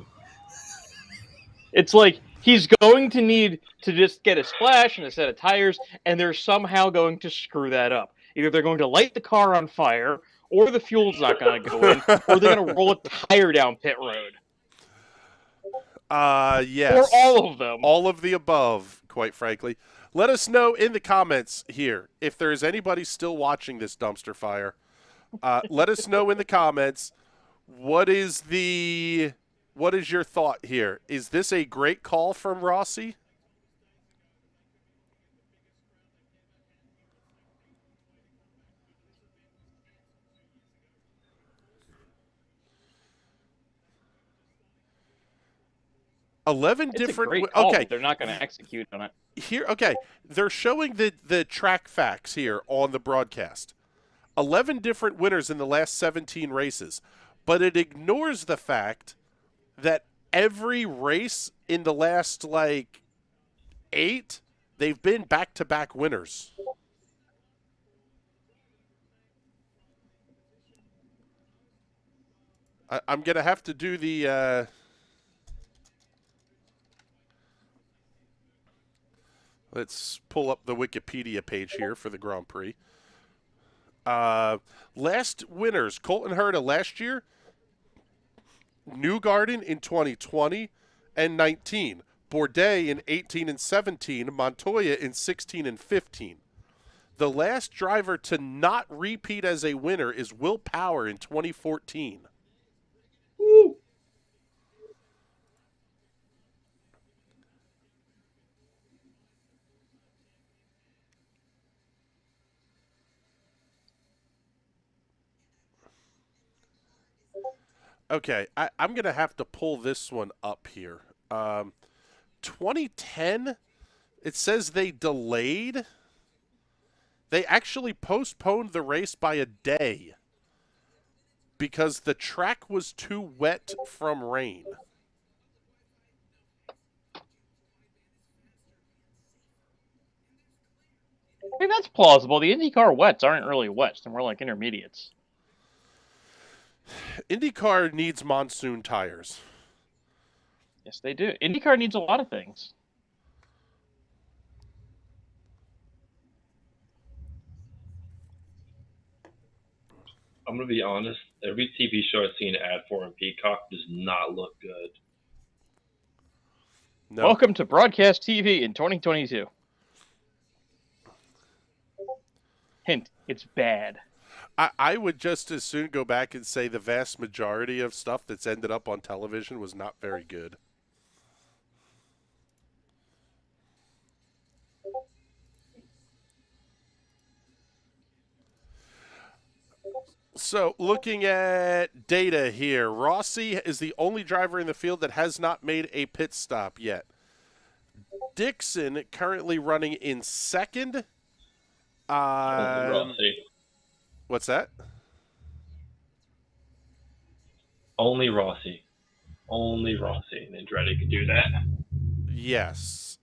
It's like he's going to need to just get a splash and a set of tires, and they're somehow going to screw that up. Either they're going to light the car on fire, or the fuel's not going to go in, or they're going to roll a tire down pit road. yes. Or all of them. All of the above, quite frankly. Let us know in the comments here if there is anybody still watching this dumpster fire. Let us know in the comments what is your thought here? Is this a great call from Rossi? It's different. a great call, Okay, but they're not going to execute on it. here. Okay, they're showing the track facts here on the broadcast. 11 different winners in the last 17 races, but it ignores the fact that every race in the last 8, they've been back-to-back winners. I'm gonna have to do the Let's pull up the Wikipedia page here for the Grand Prix. Last winners, Colton Herta last year, Newgarden in 2020 and 19, Bourdais in 18 and 17, Montoya in 16 and 15. The last driver to not repeat as a winner is Will Power in 2014. Woo. Okay, I'm going to have to pull this one up here. 2010, it says they delayed. They actually postponed the race by a day because the track was too wet from rain. I mean, that's plausible. The IndyCar wets aren't really wets. They're more like intermediates. IndyCar needs monsoon tires. Yes, they do. IndyCar needs a lot of things. I'm going to be honest. Every TV show I've seen an ad for in Peacock does not look good. No. Welcome to broadcast TV in 2022. Hint, it's bad. I would just as soon go back and say the vast majority of stuff that's ended up on television was not very good. So, looking at data here, Rossi is the only driver in the field that has not made a pit stop yet. Dixon currently running in second. Only Rossi. What's that? Only Rossi. Only Rossi. And Andretti could do that. Yes.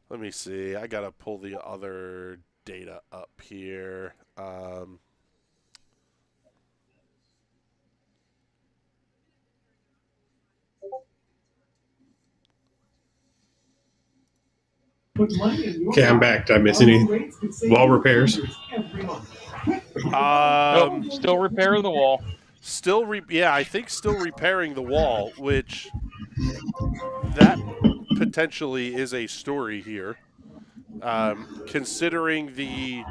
Let me see. I got to pull the other data up here. Okay, I'm back. Did I miss any wall repairs? Nope, still repairing the wall. I think still repairing the wall, which that potentially is a story here, considering the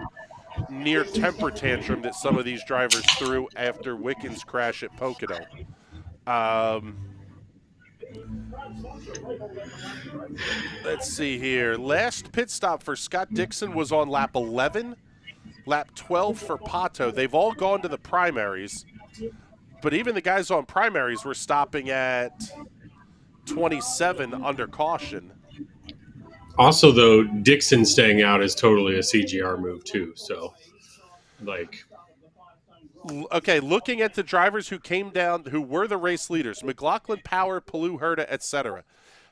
near temper tantrum that some of these drivers threw after Wicken's crash at Pocono. Let's see here. Last pit stop for Scott Dixon was on lap 11, lap 12 for Pato. They've all gone to the primaries, but even the guys on primaries were stopping at 27 under caution. Also, though, Dixon staying out is totally a CGR move, too. So, like... Okay, looking at the drivers who came down, who were the race leaders, McLaughlin, Power, Palou, Herta, etc.,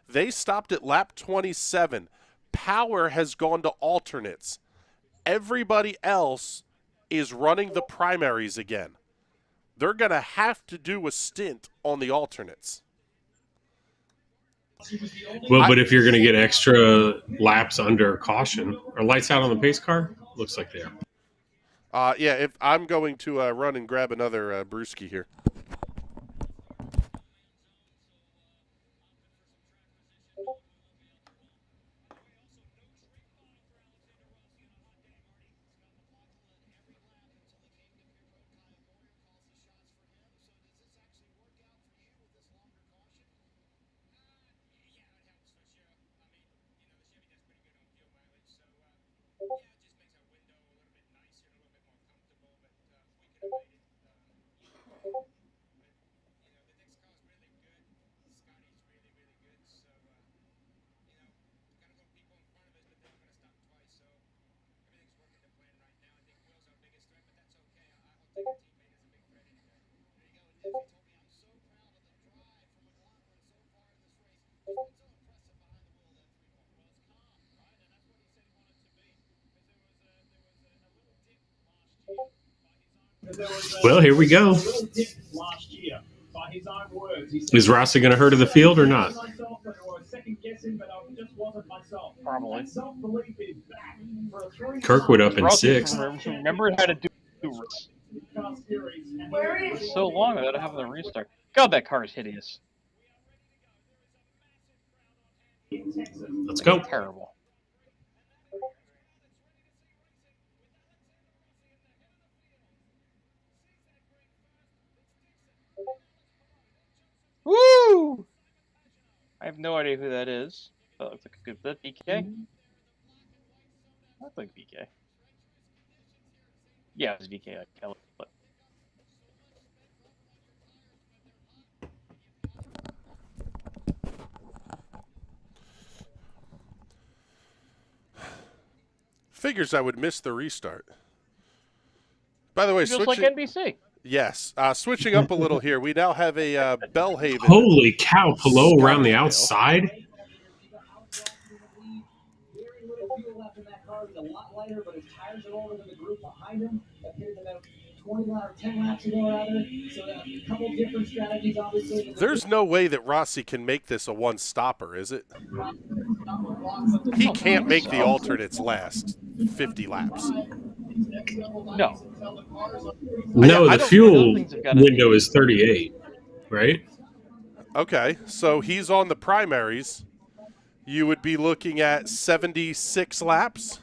they stopped at lap 27. Power has gone to alternates. Everybody else is running the primaries again. They're going to have to do a stint on the alternates. Well, but if you're going to get extra laps under caution, are lights out on the pace car? Looks like they are. If I'm going to run and grab another brewski here. Well, here we go. Is Rossi going to hurt of the field or not? Probably. Kirkwood up in Rossi 6th. remembered how to do this. It's so long without having the restart. God, that car is hideous. Let's go. Terrible. Woo! I have no idea who that is. That looks like a good bit. BK? Looks like BK. Yeah, it's BK. But Figures I would miss the restart. By the way, just switching. like NBC. Yes, switching up a little here. We now have a Bellhaven. Holy cow, Palou around the Scottish outside. There's no way that Rossi can make this a one-stopper, is it? He can't make the alternates last 50 laps. No. No, the fuel those things have gotta window be- is 38, right? Okay, so he's on the primaries. You would be looking at 76 laps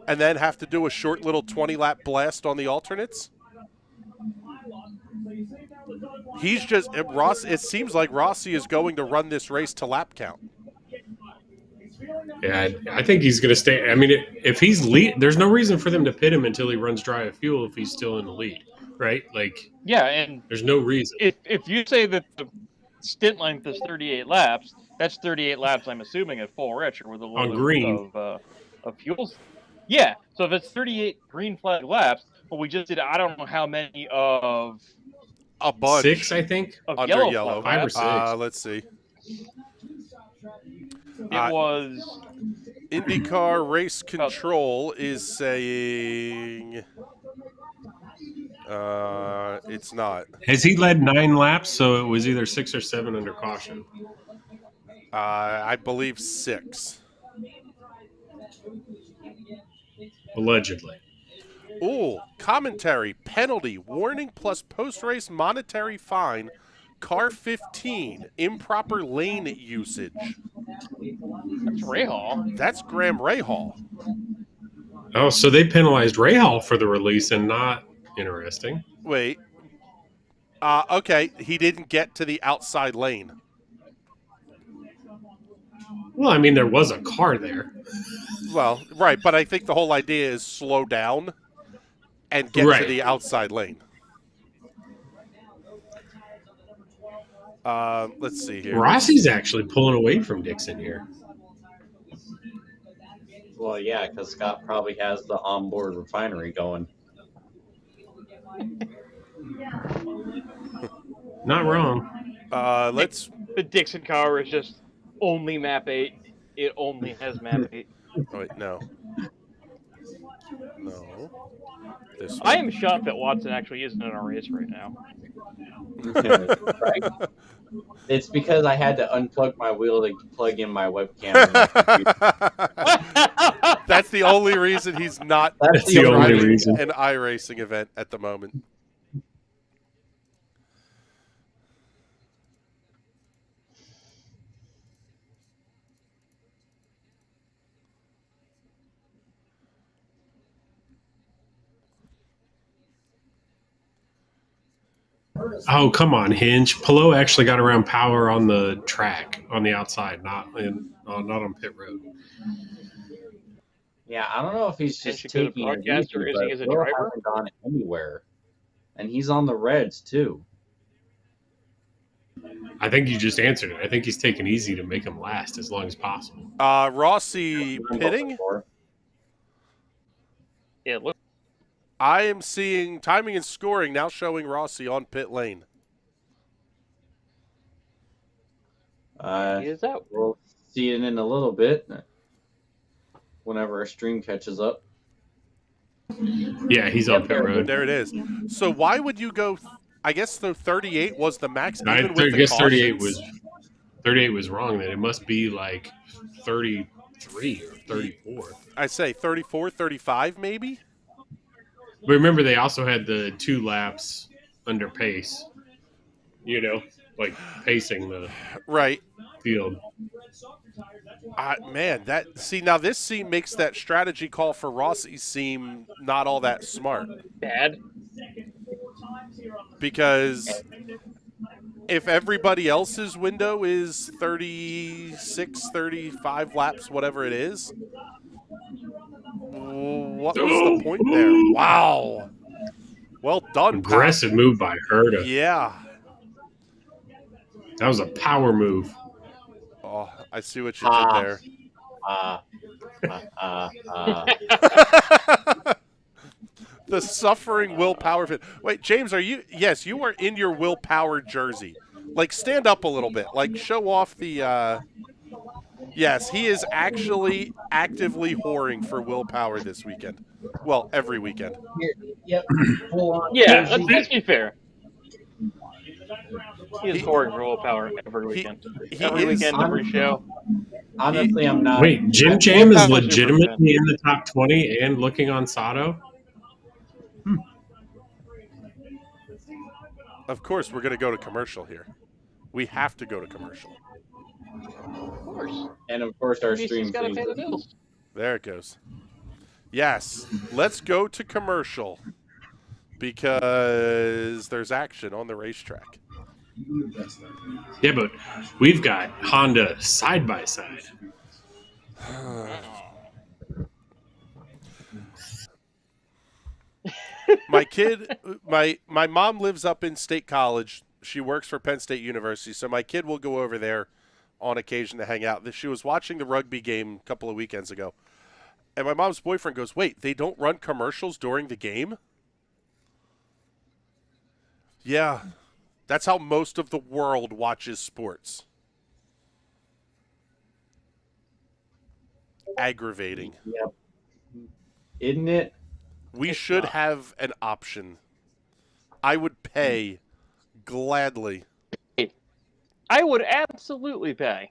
and then have to do a short little 20-lap blast on the alternates? He's just it seems like Rossi is going to run this race to lap count. Yeah, I think he's going to stay. I mean, if he's lead, there's no reason for them to pit him until he runs dry of fuel if he's still in the lead, right? Like, Yeah, and there's no reason. if you say that the stint length is 38 laps, that's 38 laps, I'm assuming, at full rich or with a On little green. bit of fuels. Yeah, so if it's 38 green flag laps, well, we just did I don't know how many of A bunch. 6, I think. Under yellow. Five or six. Let's see. It was IndyCar Race Control is saying it's not. Has he led 9 laps? So it was either 6 or 7 under caution. I believe 6. Allegedly. Ooh, commentary, penalty, warning plus post-race monetary fine, car 15, improper lane usage. that's Rahal. That's Graham Rahal. Oh, so they penalized Rahal for the release and not interesting. Wait. Okay, he didn't get to the outside lane. Well, I mean, there was a car there. Well, right, but I think the whole idea is slow down and get to Right. the outside lane. Let's see here. Rossi's actually pulling away from Dixon here. Well, yeah, because Scott probably has the onboard refinery going. Not wrong. Let's. The Dixon car is just only map 8. It only has map 8. Oh, wait, no. No. This I one. am shocked that Watson actually isn't in a race right now. Right? It's because I had to unplug my wheel to plug in my webcam. And my computer. That's the only reason he's not That's the only driving reason. an iRacing event at the moment. Oh, come on, Hinge. Palou actually got around power on the track, on the outside, not on pit road. Yeah, I don't know if he's And just she could have taking it broadcast or easy, is he but as a Will driver? hasn't gone anywhere, and he's on the Reds too. I think you just answered it. I think he's taking easy to make him last as long as possible. Rossi pitting. Yeah, look. I am seeing timing and scoring now showing Rossi on pit lane. He is out. We'll see it in a little bit whenever our stream catches up. Yeah, he's on pit road. There it is. So why would you go I guess the 38 was the max, I even with the guess cautions. 38 was wrong. Then it must be like 33 or 34. I say 34, 35 maybe. But remember, they also had the 2 laps under pace. You know, like pacing the Right. field. Man, now this makes that strategy call for Rossi seem not all that smart. Bad. Because if everybody else's window is 36, 35 laps, whatever it is, what was the point there? Wow. Well done, Aggressive move by Herta. Yeah. That was a power move. Oh, I see what you did there. The suffering willpower fit. Wait, James, are you? Yes, you are in your willpower jersey. Like, stand up a little bit. Like, show off the. Yes, he is actually actively whoring for willpower this weekend. Well, every weekend. Yep. Full on. Yeah, let's be fair. He is whoring for willpower every weekend. Every weekend, every show. Honestly, I'm not. Wait, Jim Jam is legitimately in the top 20 and looking on Sato? Of course, we're going to go to commercial here. We have to go to commercial. Of course. And of course, our stream. Got to pay the bills. There it goes. Yes, let's go to commercial because there's action on the racetrack. Yeah, but we've got Honda side by side. My kid, my mom lives up in State College. She works for Penn State University, so my kid will go over there on occasion to hang out. She was watching the rugby game a couple of weekends ago, and my mom's boyfriend goes, "Wait, they don't run commercials during the game?" Yeah, that's how most of the world watches sports. Aggravating. Yep. Isn't it? We should have an option. I would pay gladly. I would absolutely pay.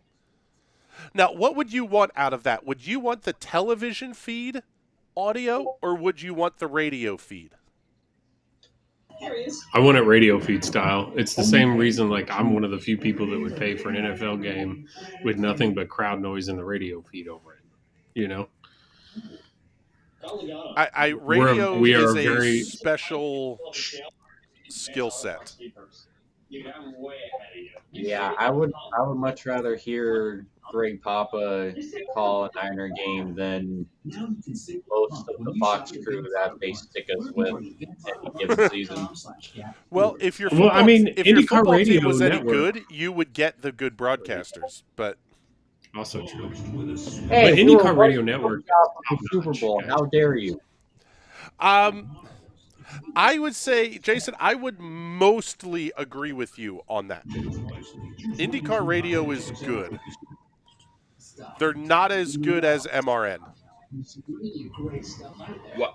Now, what would you want out of that? Would you want the television feed audio or would you want the radio feed? I want it radio feed style. It's the same reason, like, I'm one of the few people that would pay for an NFL game with nothing but crowd noise in the radio feed over it. You know? Radio we are is a very special skill set. Yeah, I would much rather hear Greg Papa call a Niner game than most of the Fox crew that they stick us with any given season. Well, if your football, if your football team was any good, you would get the good broadcasters. But also true. Hey, but IndyCar Radio Network, Super Bowl. How dare you? I would say, Jason, I would mostly agree with you on that. IndyCar Radio is good. They're not as good as MRN.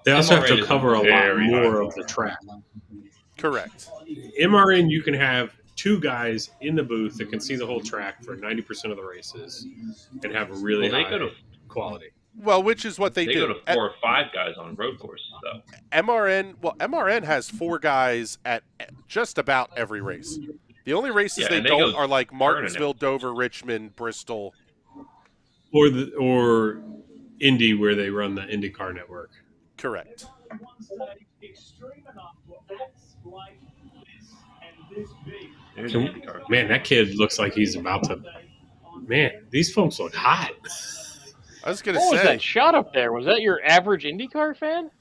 They also have to cover a lot more of the track. Correct. MRN, you can have 2 guys in the booth that can see the whole track for 90% of the races and have a really high quality. Well, which is what they do. They go to 4 or 5 guys on road courses, though. MRN has 4 guys at just about every race. The only races they don't are like Martinsville, Dover, Richmond, Bristol. Or Indy, where they run the IndyCar network. Correct. Man, that kid looks like he's about to. Man, these folks look hot. I was going to say. What was that shot up there? Was that your average IndyCar fan?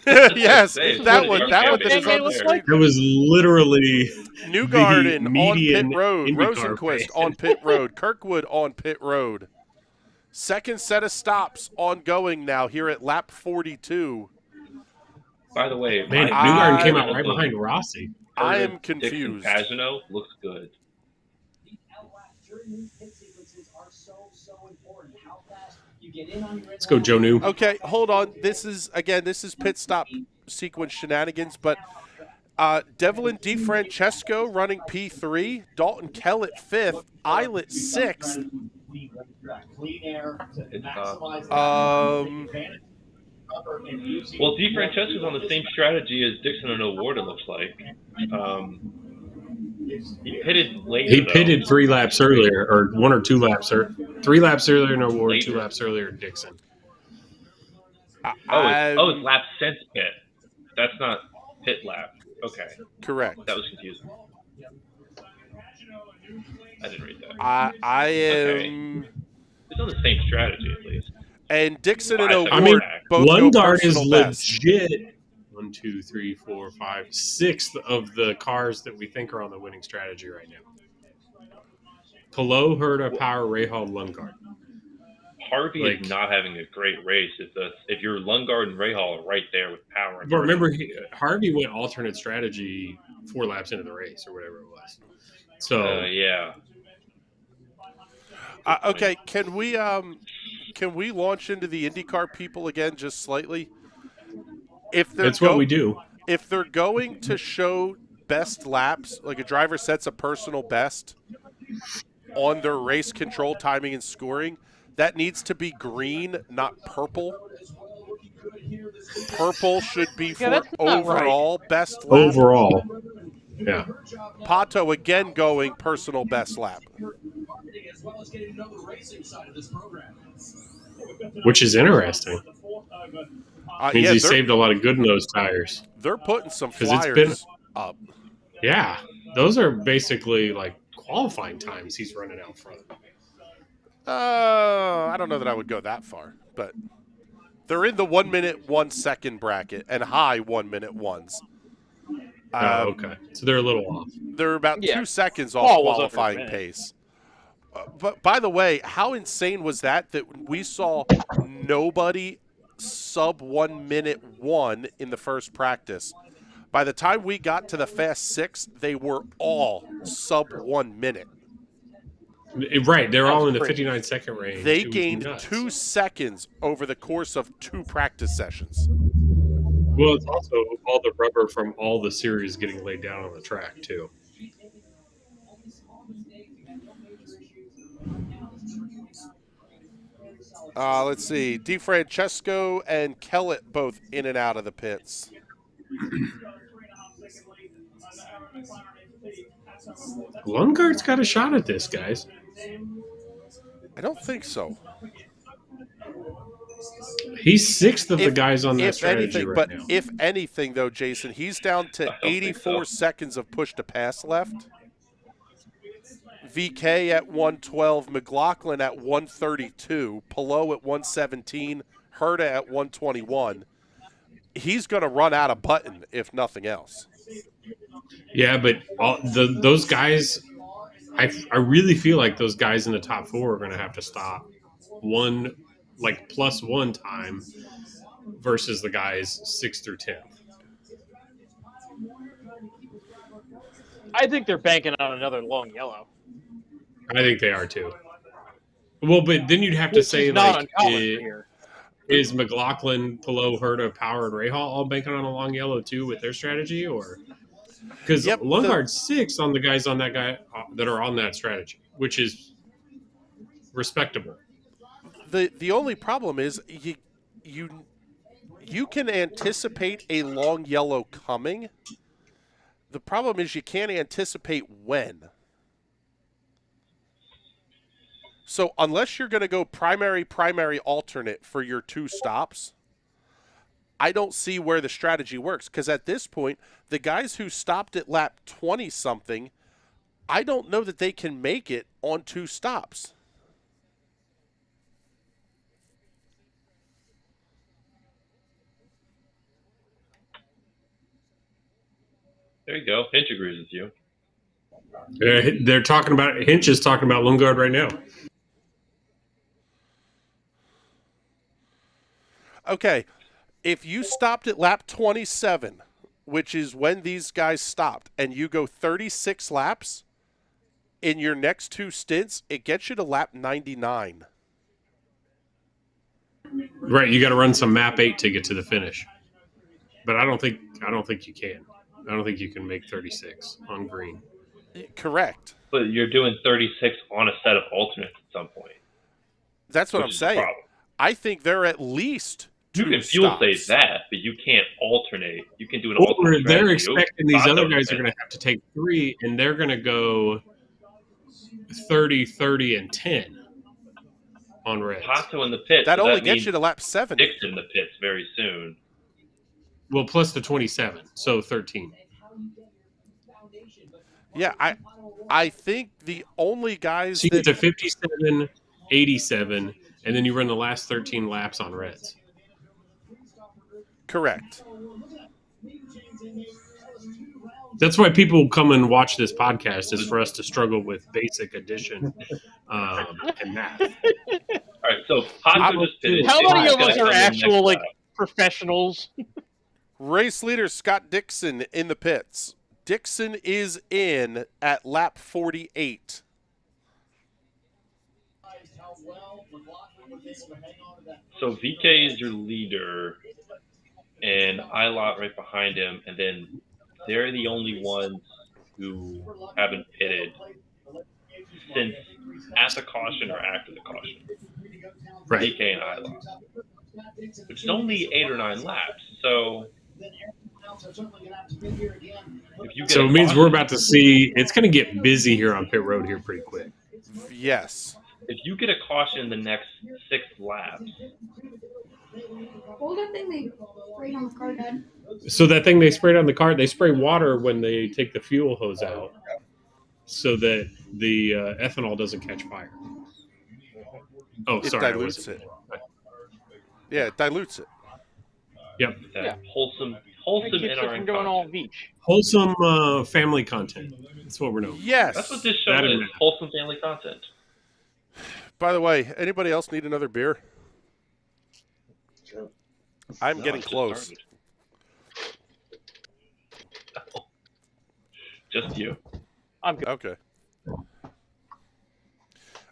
Yes, that one that on the street. It was literally Newgarden on pit road, IndyCar Rosenquist fan. on pit road, Kirkwood on pit road. Second set of stops ongoing now here at lap 42. By the way, man, Newgarden came out right behind Rossi. I am confused. Pagano looks good. Let's go, Joe New. Okay, hold on. This is pit stop sequence shenanigans, but Devlin DiFrancesco running P3, Dalton Kellett 5th, Eilert 6th. Well, DeFrancesco's on the same strategy as Dixon and O'Ward, it looks like. He pitted later. He pitted 3 laps earlier, or 1 or 2 laps, or 3 laps earlier in O'Ward, Later. 2 laps earlier in Dixon. It's lap since pit. That's not pit lap. Okay. Correct. That was confusing. I didn't read that. I am. Okay. It's on the same strategy at least. And Dixon and O'Ward I mean, both go Lundgaard is personal best. legit. 1, 2, 3, 4, 5, 6th of the cars that we think are on the winning strategy right now. Palou, Herta, Power, Rahal, Lundgaard. Harvey is not having a great race. If your Lundgaard and Rahal are right there with Power. And But remember, Harvey went alternate strategy 4 laps into the race or whatever it was. So yeah. Okay, can we launch into the IndyCar people again just slightly? That's what we do. If they're going to show best laps, like a driver sets a personal best on their race control, timing, and scoring, that needs to be green, not purple. Purple should be for overall best lap. Overall. Yeah. Pato again going personal best lap. Which is interesting. Means he saved a lot of good in those tires. They're putting some flyers up. Yeah. Those are basically like qualifying times he's running out front. I don't know that I would go that far, but they're in the 1 minute 1 second bracket and high 1 minute ones. Okay. So they're a little off. They're about 2 seconds off qualifying pace. But by the way, how insane was that we saw nobody sub 1 minute 1 in the first practice? By the time we got to the Fast 6, they were all sub 1 minute. Right. They're all in the 59-second range. They gained 2 seconds over the course of 2 practice sessions. Well, it's also all the rubber from all the series getting laid down on the track, too. Let's see. DiFrancesco and Kellett both in and out of the pits. Lundgaard's got a shot at this, guys. I don't think so. He's 6th of the guys on that strategy right now. But if anything, though, Jason, he's down to 84 seconds of push to pass left. VK at 112, McLaughlin at 132, Palou at 117, Herta at 121. He's going to run out of button, if nothing else. Yeah, but those guys, I really feel like those guys in the top 4 are going to have to stop +1 time versus the guys 6th through 10th. I think they're banking on another long yellow. I think they are too. Well, but then you'd have to say, like, is McLaughlin, Palou, Herta, Power, and Rahal all banking on a long yellow too with their strategy, or because Lundgaard's 6 on the guys on that guy that are on that strategy, which is respectable. The only problem is you can anticipate a long yellow coming. The problem is you can't anticipate when. So unless you're going to go primary, alternate for your 2 stops, I don't see where the strategy works. Because at this point, the guys who stopped at lap 20-something, I don't know that they can make it on 2 stops. There you go. Hinch agrees with you. They're talking about Hinch is talking about Lundgaard right now. Okay, if you stopped at lap 27, which is when these guys stopped, and you go 36 laps in your next 2 stints, it gets you to lap 99. Right, you got to run some map 8 to get to the finish. But I don't think you can. I don't think you can make 36 on green. Correct. But you're doing 36 on a set of alternates at some point. That's what which I'm is the saying. problem. I think they're at least You 2 can fuel stops. save that, but you can't alternate. You can do an Or alternate they're strategy. expecting these other Pagoda guys are going to have to take 3, and they're going to go 30, 30, and 10 on reds. Pato in the pits. That so only that gets means you to lap 70. Dick's in the pits very soon. Well, plus the 27, so 13. Yeah, I think the only guys So you get that to 57, 87, and then you run the last 13 laps on reds. correct. That's why people come and watch this podcast, is for us to struggle with basic addition and math. All right, so Pato just pitted. How Dick's many of gonna us come are in next actual like lap. professionals? Race leader Scott Dixon in the pits. Dixon is in at lap 48. So VK is your leader, and Ilot right behind him, and then they're the only ones who haven't pitted since at the caution or after the caution. Right. VK and Ilot. Which is only 8 or 9 laps. So if you get So a it means caution- we're about to see, it's going to get busy here on pit road here pretty quick. Yes. if you get a caution in the next 6 laps, What was that thing they sprayed on the car, Dad? So that thing they sprayed on the car, they spray water when they take the fuel hose out so that the ethanol doesn't catch fire. Oh, It sorry. I dilutes wasn't- it. Yeah, it dilutes it. Yep. that Yeah. wholesome That keeps it NRN from going all content. beach. Wholesome family content. That's what we're known. Yes. That's what this show That is. and- Wholesome family content. By the way, anybody else need another beer? Sure. I'm No, getting it just close. started. Just you. I'm good. Okay.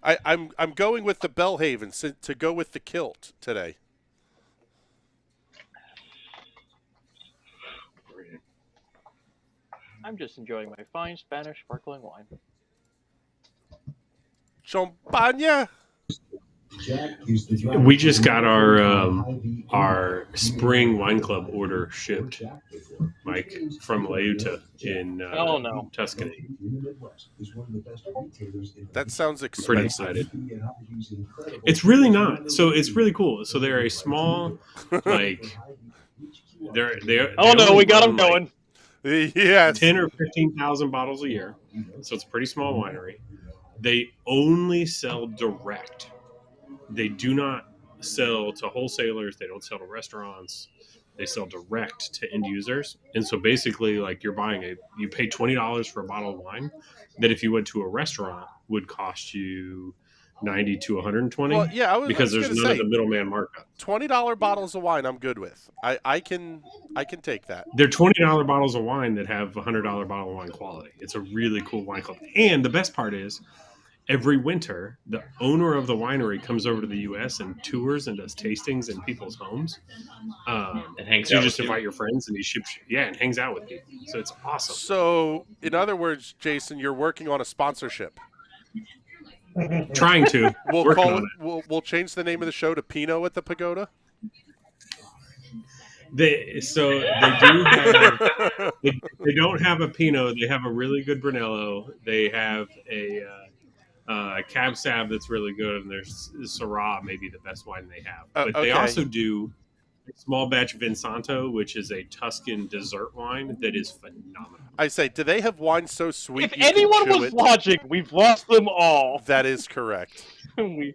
I'm going with the Bellhaven to go with the kilt today. I'm just enjoying my fine Spanish sparkling wine. Champagne. We just got our spring wine club order shipped, Mike, from Laiuta in Oh, no. Tuscany. That sounds I'm pretty expensive. excited. It's really not. So it's really cool. So they're a small, like, they're Oh no, only we got run, them like, going. Yes. 10 or 15,000 bottles a year. So it's a pretty small winery. They only sell direct. They do not sell to wholesalers. They don't sell to restaurants. They sell direct to end users. And so basically, like, you pay $20 for a bottle of wine that if you went to a restaurant would cost you 90 to 120 Well, yeah, because there's gonna none say, of the middleman markup. $20 bottles of wine I'm good with. I can take that. They're $20 bottles of wine that have $100 bottle of wine quality. It's a really cool wine club. And the best part is, every winter, the owner of the winery comes over to the U.S. and tours and does tastings in people's homes. And hangs So you out just with you. invite your friends and he ships, and hangs out with people. So it's awesome. So, in other words, Jason, you're working on a sponsorship. Trying to. We'll Working call on it. We'll change the name of the show to Pinot at the Pagoda. They do have. They don't have a Pinot. They have a really good Brunello. They have a Cab Sav that's really good, and there's Syrah, maybe the best wine they have. But they okay. also do a small batch Vinsanto, which is a Tuscan dessert wine that is phenomenal. I say, do they have wine so sweet? If you can anyone chew was it? watching, we've lost them all. That is correct. we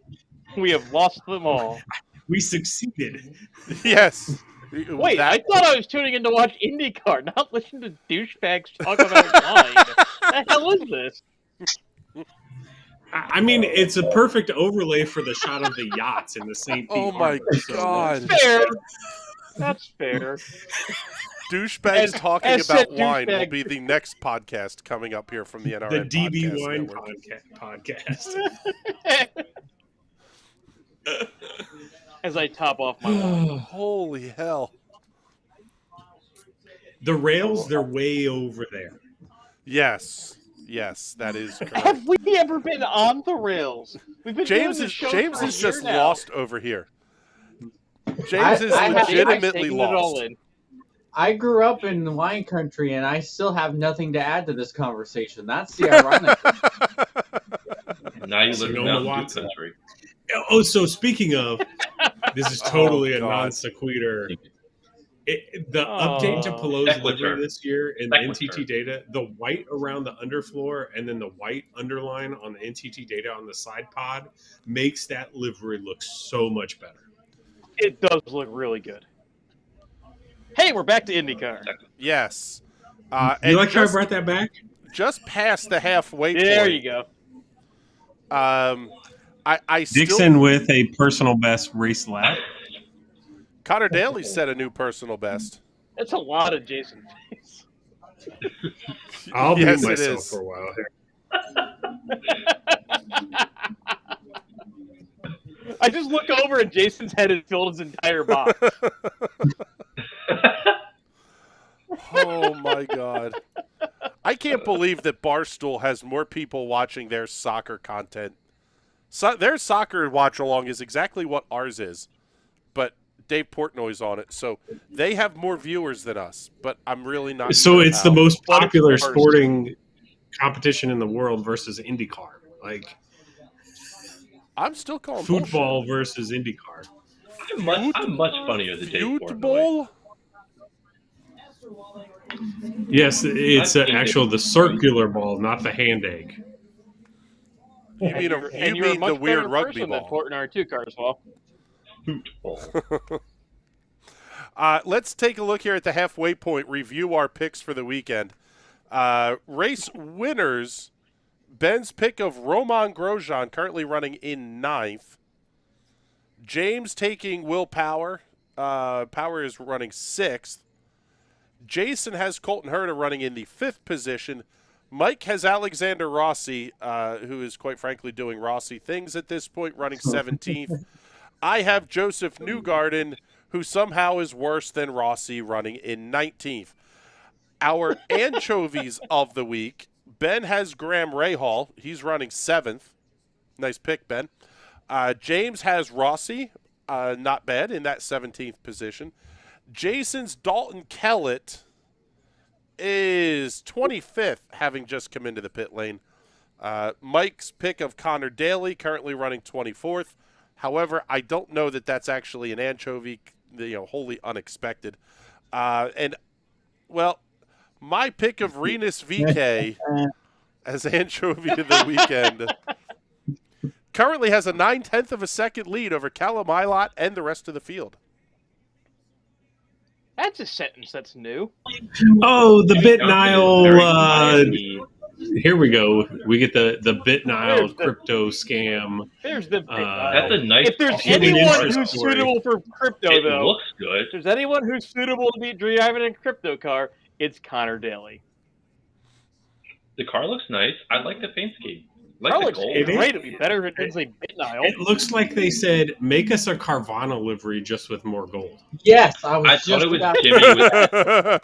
have lost them all. We succeeded. Yes. Wait, That- I thought I was tuning in to watch Indycar, not listen to douchebags talk about wine. What the hell is this? I mean, it's a perfect overlay for the shot of the yachts in the St. Pete Oh my Harbor, so God. Fair. That's fair. Douchebags As- talking as about said wine will douchebag. be the next podcast coming up here from the NRN The DB Podcast Wine Network. podcast. As I top off my wine. Holy hell. The rails, they're way over there. Yes, that is correct. Have we ever been on the rails? We've been doing this show James for a is year just now. lost over here. James is I've legitimately taken it all lost. in. I grew up in the wine country, and I still have nothing to add to this conversation. That's the ironic. Now you live in Sonoma Mountain Dew Watson. country. Oh, so speaking of, this is totally a God. non sequitur. The update to Pelot's Sequitur. livery this year in the Sequitur. NTT data, the white around the underfloor and then the white underline on the NTT data on the side pod makes that livery look so much better. It does look really good. Hey, we're back to IndyCar. Yes. You like how I brought that back? Just past the halfway point. There you go. I Dixon with a personal best race lap. Connor Daly set a new personal best. That's a lot of Jason face. I'll Yes, mute it myself is. for a while here. I just look over and Jason's head has filled his entire box. Oh my God. I can't believe that Barstool has more people watching their soccer content. So, their soccer watch along is exactly what ours is, but Dave Portnoy's on it, so they have more viewers than us. But I'm really not. So sure it's how. the most But it's popular first. sporting competition in the world versus IndyCar. Like I'm still calling football versus IndyCar. I'm much funnier than Dave Portnoy. Football. Yes, it's I've seen actual it. the circular ball, not the hand egg. You mean And you're a the much weird better rugby person than ball? Portnoy two cars, well. Football. Let's take a look here at the halfway point. Review our picks for the weekend. Race winners. Ben's pick of Romain Grosjean, currently running in 9th. James taking Will Power. Power is running 6th. Jason has Colton Herta running in the 5th position. Mike has Alexander Rossi, who is quite frankly doing Rossi things at this point, running 17th. I have Joseph Newgarden, who somehow is worse than Rossi, running in 19th. Our anchovies of the week, Ben has Graham Rahal. He's running 7th. Nice pick, Ben. James has Rossi, not bad, in that 17th position. Jason's Dalton Kellett is 25th, having just come into the pit lane. Mike's pick of Connor Daly, currently running 24th. However, I don't know that that's actually an anchovy, wholly unexpected. And, well, my pick of Renus VK as anchovy of the weekend currently has a 9/10 of a second lead over Callum Ilott and the rest of the field. That's a sentence that's new. Oh, the Bit Nile. Very quietly. Here we go. We get the Bit Nile There's the- crypto scam. There's the big That's a nice. If there's human anyone interest who's story. suitable for crypto, It though, looks good. if there's anyone who's suitable to be driving a crypto car, it's Connor Daly. The car looks nice. I like the paint scheme. I Car like the looks gold. It is. great. It'd be better if it didn't say Bit Nile. It looks like they said, make us a Carvana livery just with more gold. Yes, I was I just thought it was about Jimmy. With, yeah,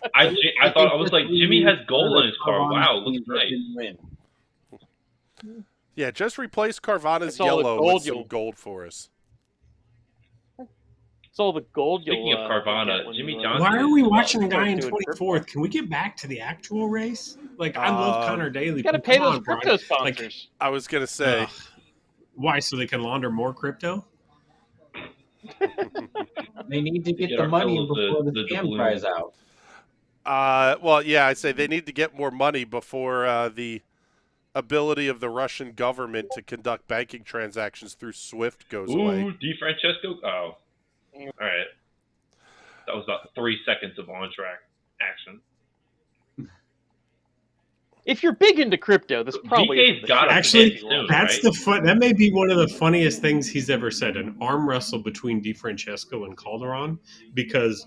I thought I was like, Jimmy has gold on his car. Wow, looks nice. Win. just replace Carvana's It's all the yellow gold with some you'll- gold for us. It's all the gold Speaking you'll of Carvana, get when Jimmy you, Johnson- Why are we watching a guy in doing 24th? Can we get back to the actual race? Like, I love Connor Daly. You got to but pay come those on, Brian. crypto sponsors. I was going to say, Ugh. Why? So they can launder more crypto? They need to get Get the our money fill of before the the scam doubloon. cries out. I'd say they need to get more money before the ability of the Russian government to conduct banking transactions through SWIFT goes away. Ooh, DiFrancesco. Oh, all right. That was about 3 seconds of on-track action. If you're big into crypto, this probably VK's isn't the got show Actually, that you want. That's right? the fun. That may be one of the funniest things he's ever said. An arm wrestle between DiFrancesco and Calderon, because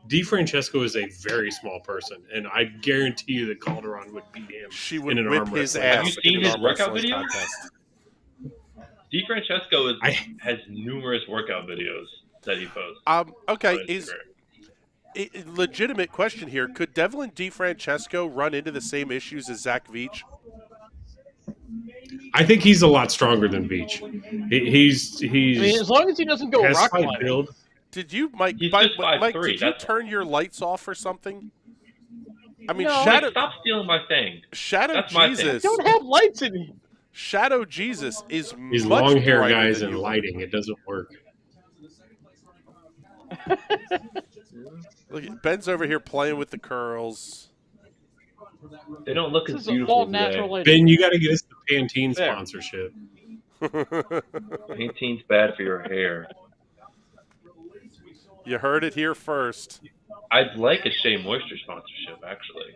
DiFrancesco is a very small person, and I guarantee you that Calderon would beat him. She would in an whip arm his wrestling. ass Have you seen in an his arm workout wrestling video? contest. DiFrancesco has numerous workout videos that he posts. Okay, on Instagram. legitimate question here. Could Devlin DiFrancesco run into the same issues as Zach Veach? I think he's a lot stronger than Veach. He's I mean, as long as he doesn't go has rock slight climbing. build. Did you, Mike? He's Mike, just 5'3", Mike, did you that's turn your lights off or something? I mean, No. Shadow, Mike, stop stealing my thing. Shadow That's my thing. Jesus, Don't have lights in here. Shadow Jesus is These much long hair brighter guys than and you. lighting, it doesn't work. Look, Ben's over here playing with the curls. They don't look This as is all beautiful natural today. lighting. Ben, you got to get us the Pantene There. sponsorship. Pantene's bad for your hair. You heard it here first. I'd like a Shea Moisture sponsorship, actually.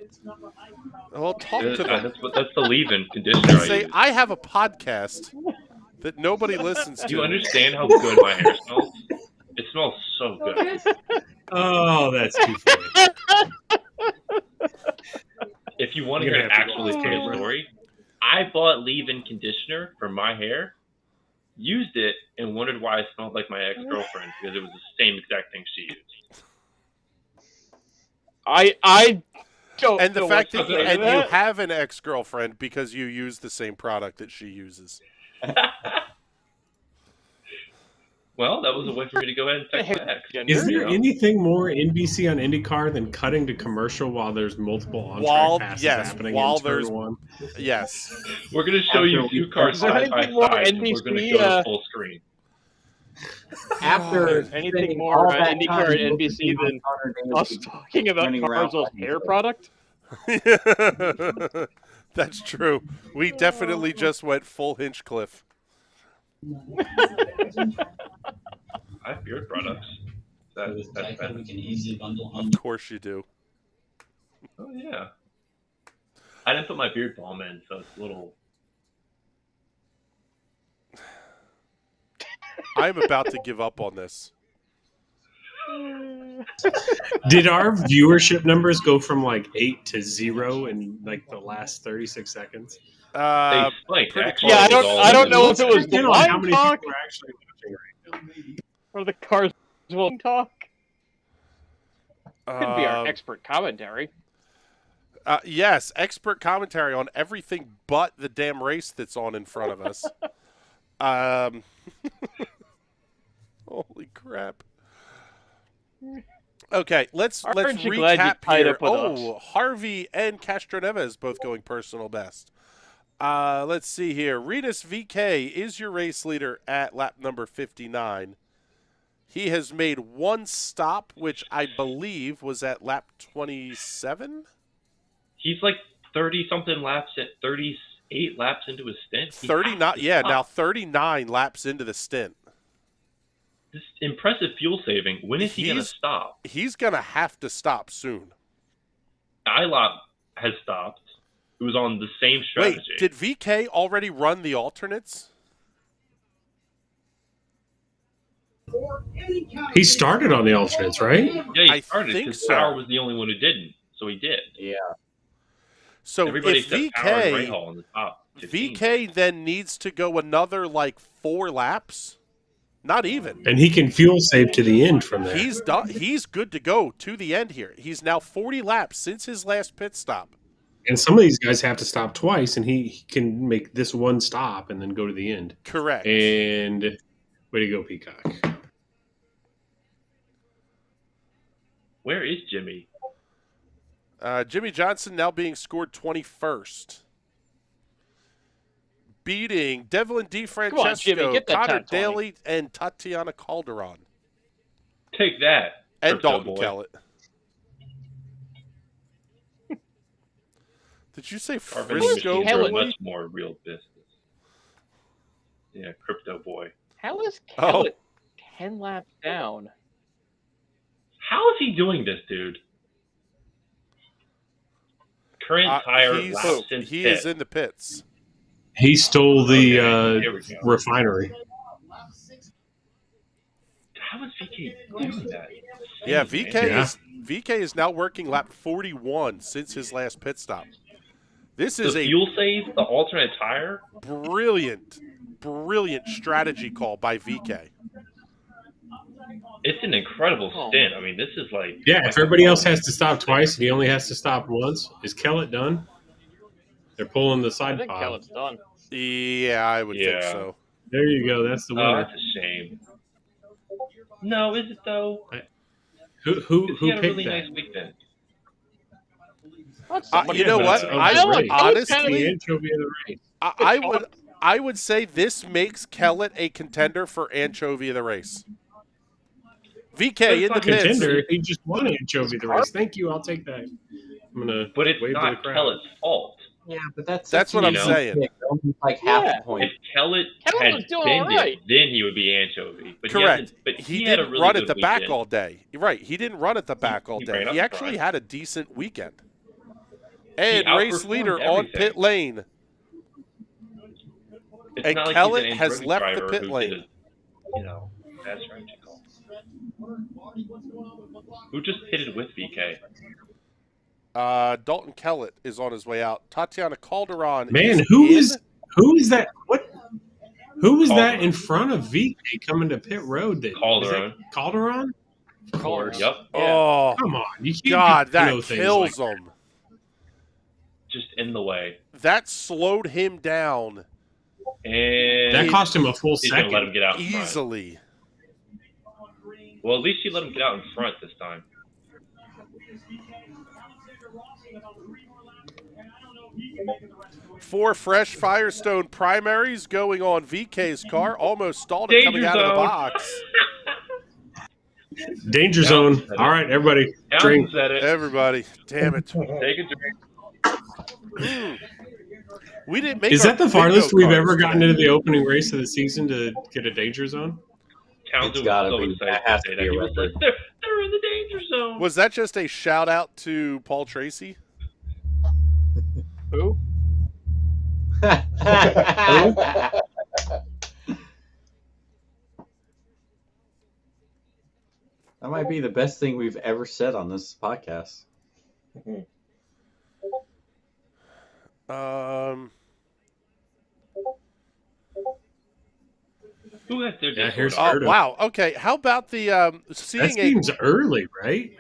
Well, talk to them. That's the leave-in conditioner I Say, use. I have a podcast that nobody listens Do you to. understand how good my hair smells? It smells so good. Oh, that's too funny. If you want to You're hear an gonna have to go actually on funny camera. story, I bought leave-in conditioner for my hair, used it, and wondered why I smelled like my ex-girlfriend because it was the same exact thing she used. I don't. And the know fact what that to say to you that. have an ex-girlfriend because you use the same product that she uses. Well, that was a way for me to go ahead and text my ex. Gender? Is there You know? anything more NBC on IndyCar than cutting to commercial while there's multiple on-track passes happening while in turn there's one? Yes. We're going to show you After two cars Is there side by anything more side, and we're going to NBC, go to full screen. After Anything spending more all that IndyCar time and NBC focusing on than Connor Daly us talking about running around Carzo's fighting hair each product? That's true. We definitely just went full Hinchcliffe. I have beard products. That's bad. we can easily bundle Of course you do. Oh, yeah. I didn't put my beard balm in, so it's a little... I'm about to give up on this. Did our viewership numbers go from like 8 to 0 in like the last 36 seconds? They spiked, pretty actually. Yeah, I It was don't. all I don't in know the- if it was the Check in on how line many talk people are actually watching right now. or the Carzo talk. Could be our Um, expert commentary. Yes, expert commentary on everything but the damn race that's on in front of us. Holy crap. Okay, let's Aren't you glad you recap tied here. up with Oh, Harvey and Castroneves both going personal best. Let's see here. Ritas VK is your race leader at lap number 59. He has made one stop, which I believe was at lap 27. He's like 30-something laps, 38 laps into his stint. He 39, has to yeah, stop. now 39 laps into the stint. This impressive fuel saving. When is he going to He's- stop? He's going to have to stop soon. ILOP has stopped. It was on the same strategy. Wait, did VK already run the alternates? He started on the alternates, right? Yeah, he I started think because so. Power was the only one who didn't, so he did. Yeah. So Everybody if except Power and VK Rahal in the top 15. VK then needs to go another like 4 laps, not even. And he can fuel save to the end from there. He's done. He's good to go to the end here. He's now 40 laps since his last pit stop. And some of these guys have to stop twice, and he can make this one stop and then go to the end. Correct. And way to go, Peacock. Where is Jimmy? Jimmy Johnson now being scored 21st. Beating Devlin Come on, Jimmy, DiFrancesco, get that Connor top 20. Daly, and Tatiana Calderon. Take that. And Crypto Dalton boy. Kellett. Did you say Carbon Frisco? machines are Kellett? much more real business. Yeah, crypto boy. How is Oh. Kellett 10 laps down? How is he doing this, dude? Current tire laps since he pit. is in the pits. He stole the Okay, here we go. refinery. How is VK doing that? Yeah, Insane, VK man. Yeah. is VK is now working lap 41 since his last pit stop. This is The a fuel save, the alternate tire. brilliant strategy call by VK. It's an incredible stint. I mean, this is like if everybody else has to stop twice and he only has to stop once, is Kellett done? They're pulling the I side think pod. Kellett's done. Yeah, I would think so. There you go. That's the Oh, winner. that's a shame. No, is it though? Who He had a picked really that? nice weekend. You know what? The Honestly, anchovy of the race. I would say this makes Kellett a contender for anchovy of the race. VK in the pits. Contender. He just won anchovy of the race. Thank you. I'll take that. I'm gonna. But it's wave to not the crowd. Kellett's fault. Yeah, but that's what I'm know, saying. Like half Yeah. the point. If Kellett Kellett had was doing been all right. then he would be anchovy. But Correct. He didn't had a really run good at the weekend. back all day. Right. He didn't run at the back all He day. ran up He actually front. had a decent weekend. And He race outperformed leader on everything. pit lane. It's And not like Kellett he's an has Andretti left the driver pit who lane. did that's right. Who just pitted with VK? Dalton Kellett is on his way out. Tatiana Calderon. Man, is who in. is that? What? Who was that in front of VK coming to pit road? Calderon. Calderon? Of course. Yep. Oh, come on! You can't God, do that things kills like him. Just in the way. That slowed him down And that cost him a full he's gonna second. let him get out in front. easily. Well, at least he let him get out in front this time. Four fresh Firestone primaries going on VK's car. Almost stalled it coming out of the box. Danger zone. All right, everybody, drink. Said it. Everybody, damn it. Take a drink. We didn't make Is our that the bingo farthest we've cards ever gotten today. into the opening race of the season to get a danger zone? Townsend It's gotta was so be. excited That has to say to that. be a He was like, record. they're in the danger zone. Was that just a shout out to Paul Tracy? Who? That might be the best thing we've ever said on this podcast. Who has their Yeah, Discord here's on? Curtis. Wow. Okay. How about the That seeing a? seems early, right?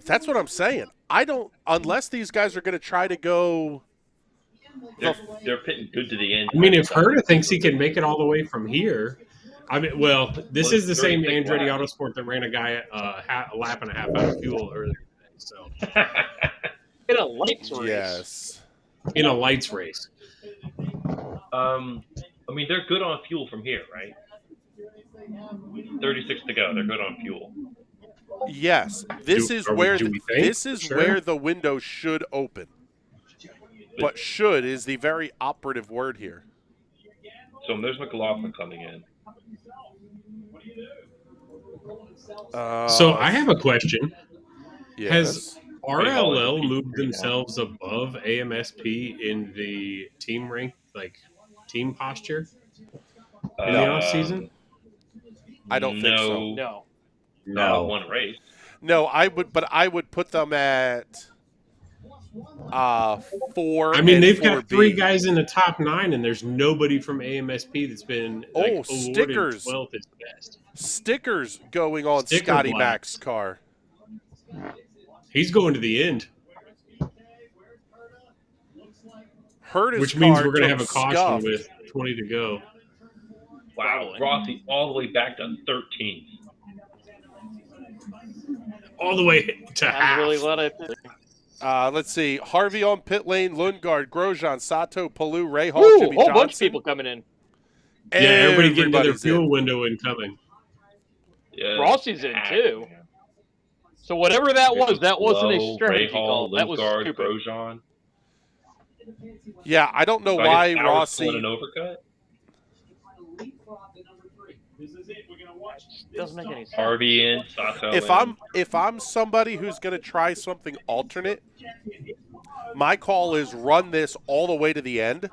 That's what I'm saying. I don't unless these guys are going to try to go. They're pitting good to the end. I mean, if Herta thinks he can make it all the way from here, I mean, well, this is the same 36 Andretti laps. Autosport that ran a guy a lap and a half out of fuel earlier today. So In a lights race. Yes. in a lights race, I mean, they're good on fuel from here, right? 36 to go. They're good on fuel. Yes. This is do where we the, think? this is Sure. where the window should open. But should is the very operative word here. So there's McLaughlin coming in. so I have a question. Yes. Has RLL moved themselves above AMSP in the team rank, like team posture in the off season? I don't think so. No. No. One race. No, I would put them at 4. I mean, and they've got 4B. 3 guys in the top 9, and there's nobody from AMSP that's been awarded stickers. 12th as best. Stickers going on Sticker Scotty blacks. Mac's car. He's going to the end, Hurt which his means car we're going to took have a caution scuffed. with 20 to go. Wow. Rossi all the way back to 13th. All the way to I half. really let it. Let's see. Harvey on pit lane, Lundgaard, Grosjean, Sato, Palou, Ray Hall, Ooh, Jimmy whole Johnson. bunch of people coming in. Yeah, everybody getting to their Everybody's fuel in. window and coming. Yeah. Rossi's in too. So whatever that was, that wasn't a Lowe, strategy Rahal, call. That was Lundgaard, stupid. Grosjean. Yeah, I don't know So I why guess Bauer's Rossi. pulling an overcut. Doesn't make any sense. Harvey in, Sato If I'm somebody who's going to try something alternate, my call is run this all the way to the end,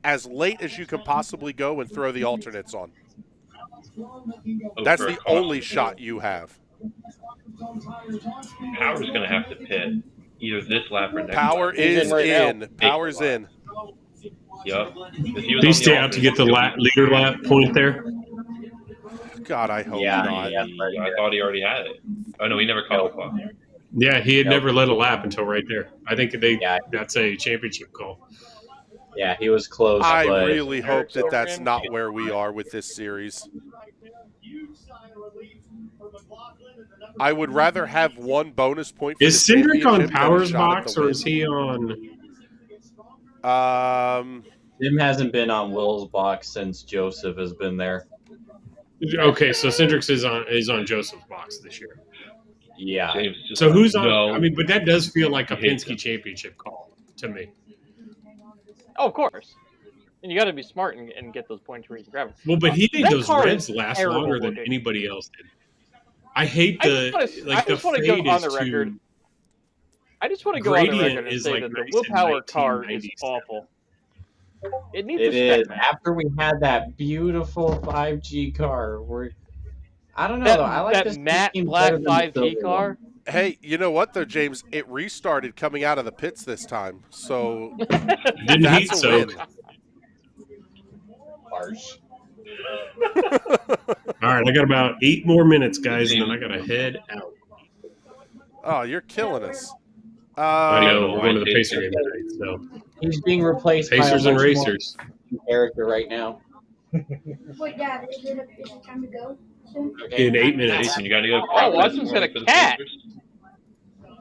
as late as you can possibly go, and throw the alternates on. That's the only shot you have. Power's going to have to pit either this lap or next Power lap. is right in. now. Power's in. Yep. Did he stay out to get the leader lap point there? God, I hope Yeah, not. I thought he already had it. Oh no, he never caught the clock. Yeah, he had Nope. never led a lap until right there. I think Yeah. that's a championship call. Yeah, he was close, I but really hope that that's Erickson. not where we are with this series. I would rather have one bonus point for Is the Cindric on championship than a Powers shot at box, the or win. is he on? Jim hasn't been on Will's box since Joseph has been there. Okay, so Cindric is on Joseph's box this year. Yeah. James just So who's on? no. I mean, but that does feel like a I hate Penske him. championship call to me. Oh, of course. And you got to be smart and get those points where you can grab them. Well, but he made That those car revs is last terrible longer than looking. anybody else did. I hate I the just want to go fade on is the record. too. I just want to go on the Gradient record and is say like that the nice willpower in car is 1997. awful. It needs It a spec is. man. After we had that beautiful 5G car, I don't know though. I like That this matte team black better than the 5G silver car. one. Hey, you know what though, James? It restarted coming out of the pits this time, so Didn't that's heat a soak. win. Harsh. All right, I got about 8 more minutes, guys, and then I got to head out. Oh, you're killing us. I know we're going to the Pacer game tonight, so He's being replaced Pacers by a and much more Racers. character right now. Wait, Dad, is it time to go soon? Okay. In 8 minutes. Jason, you got to go. Oh, Watson's got a for the cat. Pacers?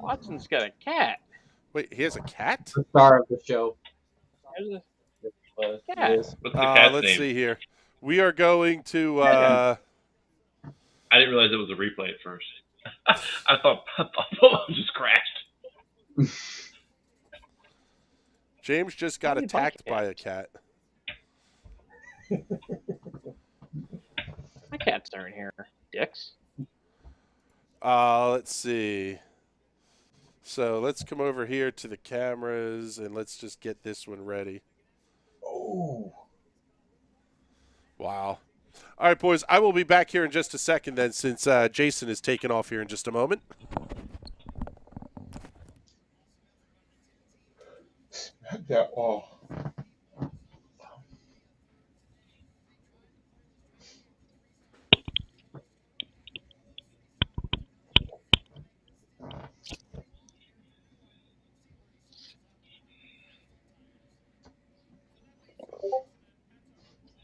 Watson's got a cat. Wait, he has a cat? The star of the show. Cat. Yes. What's the cat's Let's name? see here. We are going to. I didn't realize it was a replay at first. I thought Polo just crashed. James just got attacked by a cat. My cats aren't here, dicks. Let's see. So let's come over here to the cameras and let's just get this one ready. Oh. Wow. All right, boys. I will be back here in just a second then, since Jason is taking off here in just a moment. That oh.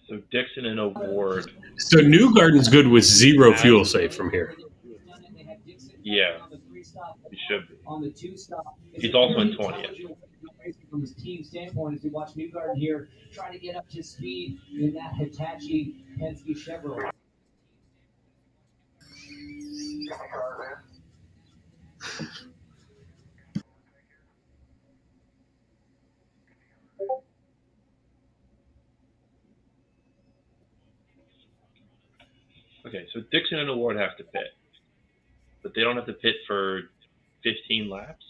So Dixon and Award. So Newgarden's good with 0 fuel save from here. Yeah, he should be. He's also in 20th. From his team standpoint, as we watch Newgarden here trying to get up to speed in that Hitachi Penske Chevrolet. Okay, so Dixon and Award have to pit, but they don't have to pit for 15 laps.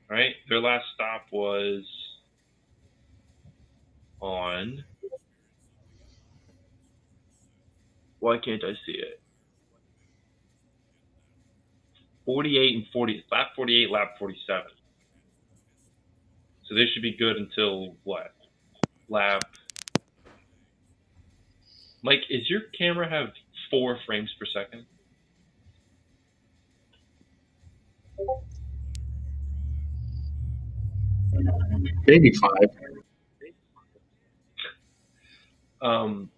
Right? Their last stop was on. Why can't I see it? 48 and 40. Lap 48, lap 47. So they should be good until what? Lap. Mike, is your camera have 4 frames per second? Maybe 5. ugh.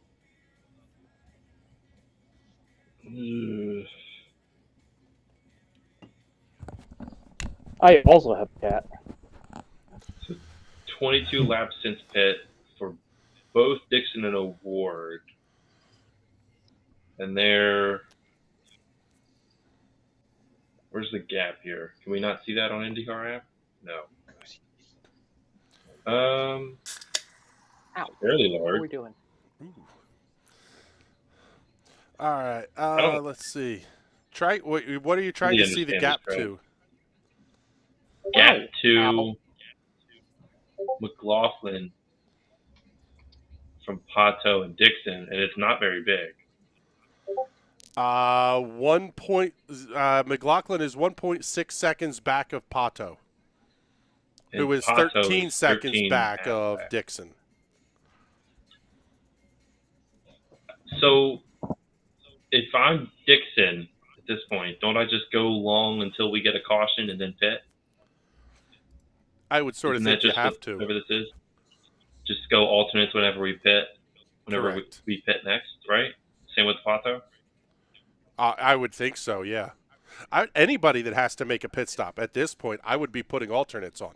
I also have a cat. 22 laps since pit for both Dixon and Award. And they're... Where's the gap here? Can we not see that on IndyCar app? No. Ow. Fairly What are we large. doing? All right. don't- Let's see. Try. What are you trying to see the understand gap this, to? Gap Ow. to McLaughlin from Pato and Dixon, and it's not very big. 1 point. McLaughlin is 1.6 seconds back of Pato, And who is Pato 13 seconds 13 back and a half of back. Dixon. So if I'm Dixon at this point, don't I just go long until we get a caution and then pit? I would sort of Isn't that think you just have to. whatever this is? Just go alternates whenever we pit, whenever Correct. we pit next, right? Same with Pato. I would think so, yeah. Anybody that has to make a pit stop at this point, I would be putting alternates on.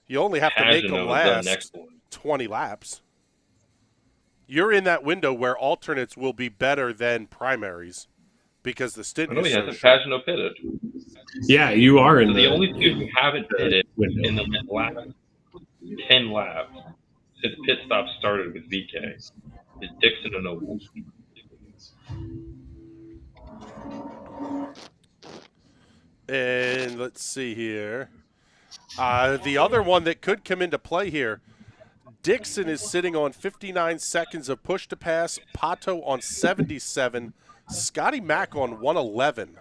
You only have to make them Pagano is the last next one. 20 laps. You're in that window where alternates will be better than primaries because the stint I know is he so hasn't short. Pagano pitted. Yeah, you are in So the only two who haven't pitted window. in the last 10 laps since pit stop started with VK is Dixon and Noble. And let's see here. The other one that could come into play here, Dixon is sitting on 59 seconds of push to pass, Pato on 77, Scotty Mack on 111.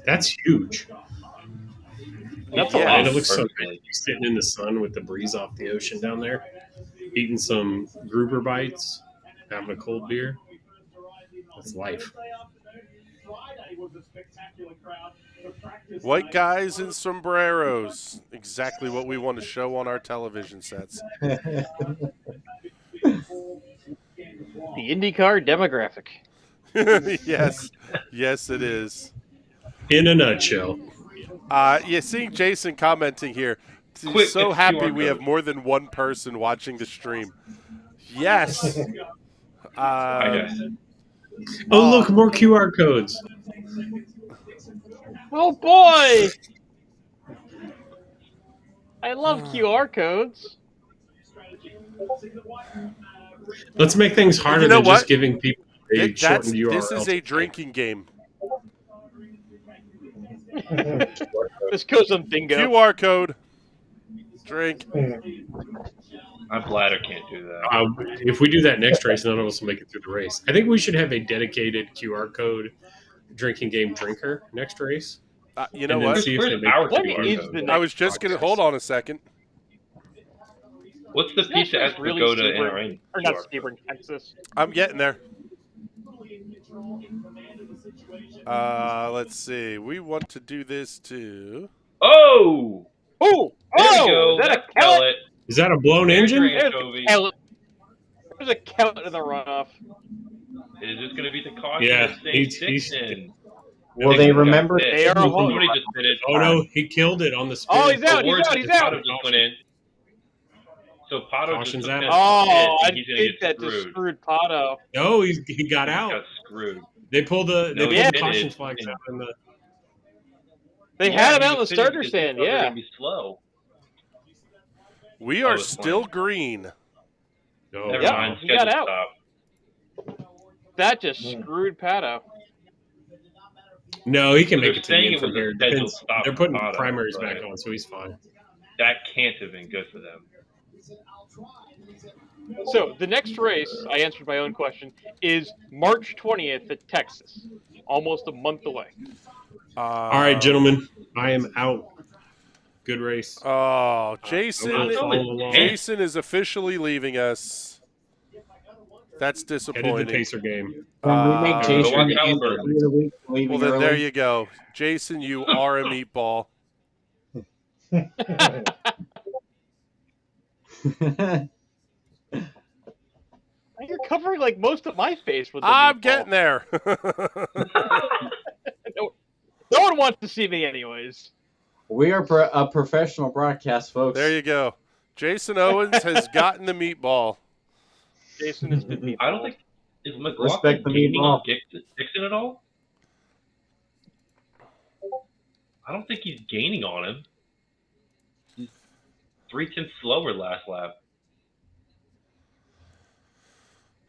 That's huge. That's Yeah. a lot. And it looks so Personally. good. Sitting in the sun with the breeze off the ocean down there, eating some grouper bites, having a cold beer. That's life. White guys in sombreros, exactly what we want to show on our television sets. The Indycar demographic. yes, it is. In a nutshell. Seeing Jason commenting here, Quick, so it's happy QR we have code. more than one person watching the stream. Yes. Hi, guys. Oh, look, more QR codes. Oh boy! I love QR codes. Let's make things harder You know than what? just giving people a shortened URL. This is a drinking game. This goes on bingo. QR code. Drink. My bladder can't do that. If we do that next race, none of us will make it through the race. I think we should have a dedicated QR code drinking game drinker next race. You know and then what? see if Where's they make our it When through. is code? the next I was just going to hold on a second. What's the Next pizza one's at really Pagoda Sebring, NRN? or not Sebring, Texas. I'm getting there. Let's see. We want to do this too. Oh! Oh! There we Oh! go. Is that That's a pellet? pellet. Is that a blown There's engine? your anchovy. There's a pellet in the runoff. Is this going to be the caution Yeah, that saves he's- Dixon? Well, Dixon they got remember pit. They are holding- Somebody just pitted. Oh, no, he killed it on the spin. Oh, he's out, he's Awards out, to he's out. Pato just went in. So Pato Caution's just took out. that Oh, pit, I and he's going think to that get just screwed. screwed Pato. No, he got out. Got screwed. They pulled the No, they he pulled the did. caution flags out in the. They Yeah, had him he out in the was pitting starter because stand, he thought they were yeah. gonna be slow. We Oh, are it's still fine. green. No, Never Yeah, mind. he got Schedule out. stop. That just screwed Pato. no, he can So make they're it to the saying end it from was a here. scheduled Depends. stop They're for putting Pato, primaries but back on, so he's fine. That can't have been good for them. So the next race, I answered my own question, is March 20th at Texas. Almost a month away. All right, gentlemen, I am out. Good race. Oh, Jason! I will follow along. Jason is officially leaving us. That's Headed to disappointing. Pacer game. When we make Uh, Jason Go on, the Halliburton. MVP of the week, leaving Well, then early. there you go, Jason. You are a meatball. You're covering like most of my face with the I'm meatball. getting there. No one wants to see me anyways. We are a professional broadcast, folks. There you go. Jason Owens has gotten the meatball. Jason has been meatball. I don't think is Respect McLaughlin the gaining on meatball. Dixon at all. I don't think he's gaining on him. He's 0.3 slower last lap.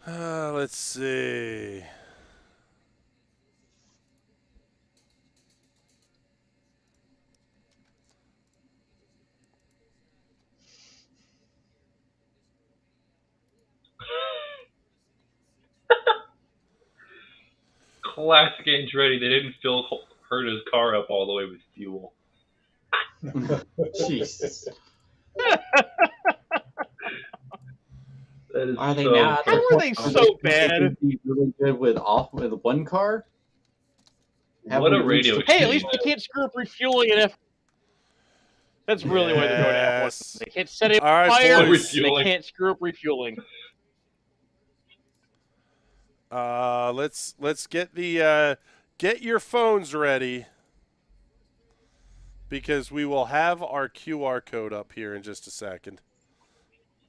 Let's see. Classic Andretti. They didn't fill Herta's car up all the way with fuel. Jesus. That is Are they so now? How are they so bad? Be really good with one car. Have What we a radio reached the- Hey, at exchange. least they can't screw up refueling at F. That's really why they're going to F1. Yes. They can't set it All right, fire. boys. They can't screw up refueling. Let's get the get your phones ready, because we will have our QR code up here in just a second.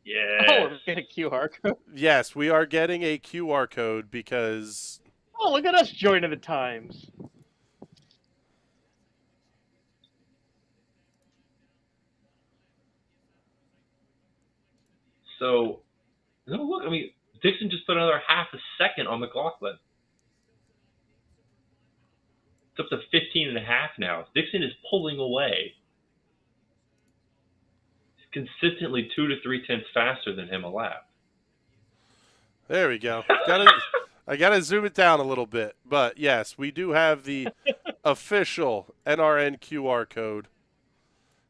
Yeah. Oh, we're getting a QR code. Yes, we are getting a QR code because Oh, look at us joining the times. So, no, look, I mean, Dixon just put another half a second on McLaughlin. It's up to 15 and a half now. Dixon is pulling away. He's consistently 2 to 3 tenths faster than him a lap. there we go. I gotta zoom it down a little bit, but yes, we do have the official NRN QR code.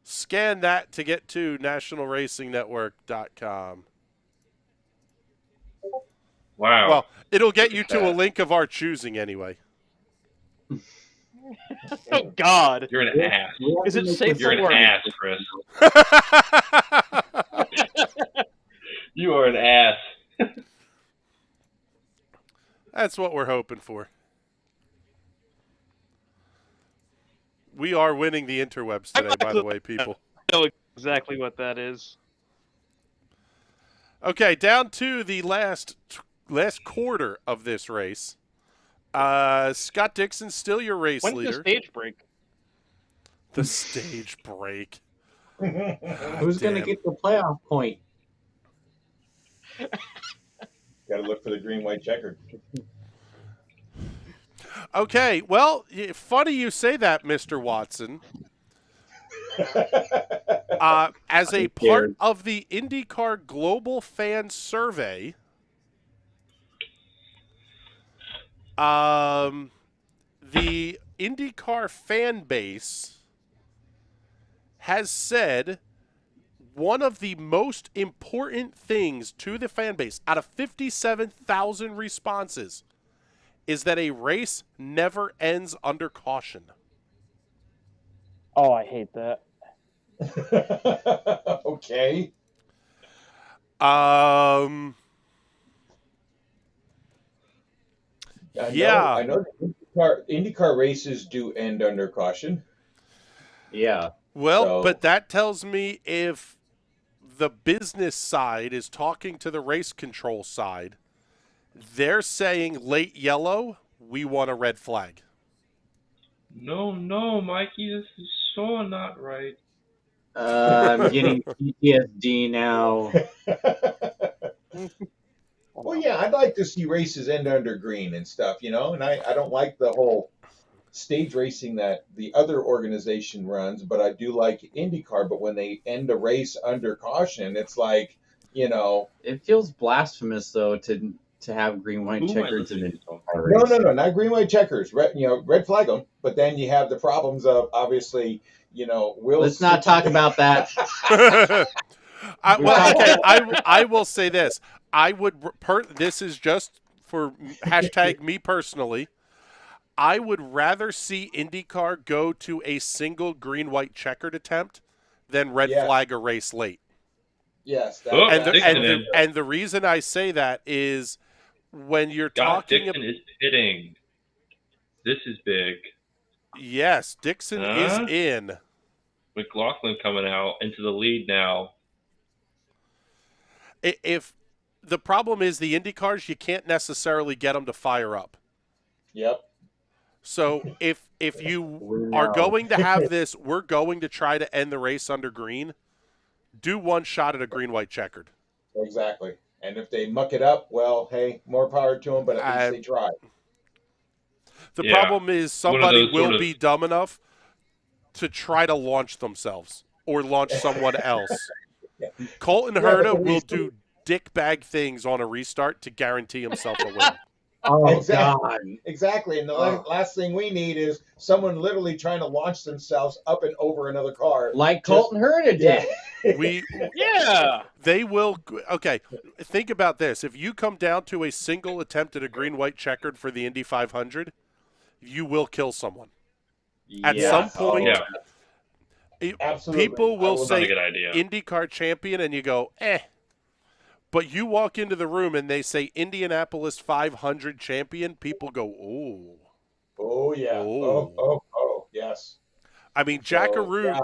Scan that to get to nationalracingnetwork.com. Wow. Well, it'll get you to a link of our choosing anyway. Oh, God. You're an ass. Is it safe You're for an work? ass, Chris. You are an ass. That's what we're hoping for. We are winning the interwebs today, by the way, people. I know exactly what that is. Okay, down to the last quarter of this race. Scott Dixon, still your race When's leader. the stage break? The stage break. Who's going to get the playoff point? Got to look for the green, white checkered. Okay, well, funny you say that, Mr. Watson. As a part of the IndyCar Global Fan Survey, the IndyCar fan base has said one of the most important things to the fan base out of 57,000 responses is that a race never ends under caution. Oh, I hate that. Okay. I know the IndyCar races do end under caution. Yeah. Well, but that tells me if the business side is talking to the race control side, they're saying late yellow, we want a red flag. No, Mikey, this is so not right. I'm getting PTSD now. Well, yeah, I'd like to see races end under green and stuff, and I don't like the whole stage racing that the other organization runs, but I do like IndyCar. But when they end a race under caution, it's like, It feels blasphemous, though, to have green, white checkers in it. No, not green, white checkers. Red flag them. But then you have the problems of, obviously, Let's not talk about that. I will say this. I would this is just for hashtag me personally. I would rather see IndyCar go to a single green-white checkered attempt than red flag a race late. Yes. And the reason I say that is when you're talking Dixon is pitting. This is big. Yes, Dixon is in. McLaughlin coming out into the lead now. If the problem is the IndyCars, you can't necessarily get them to fire up. Yep. So if you are going to have this, we're going to try to end the race under green, do one shot at a green-white checkered. Exactly. And if they muck it up, well, hey, more power to them, but at least they try. The problem is somebody will be dumb enough to try to launch themselves or launch someone else. Colton Herta will do dickbag things on a restart to guarantee himself a win. Oh, exactly. God. Exactly. And the last thing we need is someone literally trying to launch themselves up and over another car. Like Colton Herta did. They will. Okay, think about this. If you come down to a single attempt at a green-white checkered for the Indy 500, you will kill someone. At some Yes. point, Yeah. Absolutely. people will Not a say good idea. IndyCar champion, and you go, eh. But you walk into the room and they say Indianapolis 500 champion, people go, oh. Oh yeah. Oh yes. I mean, So, Jackaroo, yeah.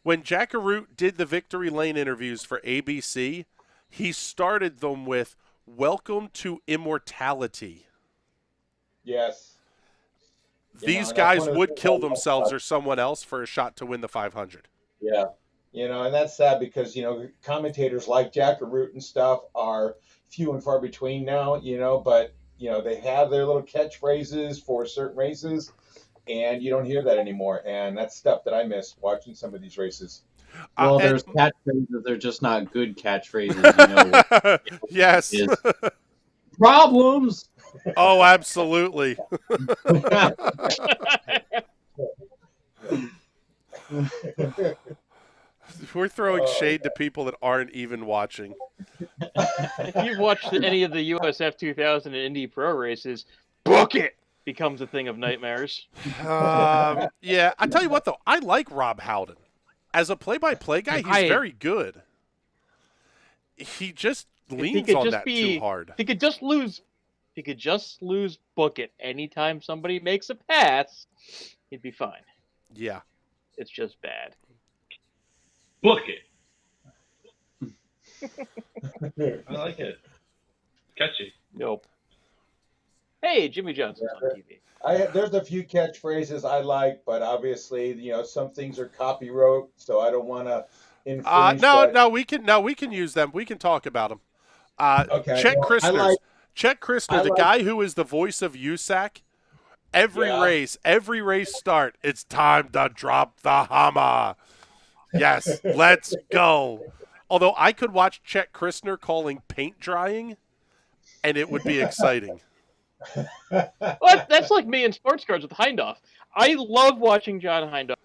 when Jackaroo did the Victory Lane interviews for ABC, he started them with, welcome to immortality. Yes. These and that's guys one of the would things kill I love themselves about- or someone else for a shot to win the 500. Yeah. And that's sad because, commentators like Jackaroot and stuff are few and far between now, but, they have their little catchphrases for certain races, and you don't hear that anymore. And that's stuff that I miss watching some of these races. Well, and- there's catchphrases. They're just not good catchphrases. Yes. is problems. Oh, absolutely. We're throwing shade to people that aren't even watching. If you've watched any of the USF 2000 and Indy Pro races, book it becomes a thing of nightmares. Yeah, I tell you what, though, I like Rob Howden. As a play-by-play guy, he's very good. He just leans on that too hard. If he could just lose, book it. Anytime somebody makes a pass, he'd be fine. Yeah. It's just bad. Book it. I like it. Catchy. Nope. Hey, Jimmy Johnson's on TV. There's a few catchphrases I like, but obviously, some things are copyright, so I don't want to infringe. No, we can use them. We can talk about them. Okay. Chet well, Christner. Chet Christner, the guy who is the voice of USAC. Every race start, it's time to drop the hammer. Yes, let's go. Although I could watch Chet Christner calling paint drying, and it would be exciting. Well, that's like me in sports cars with Hindhaugh. I love watching John Hindhaugh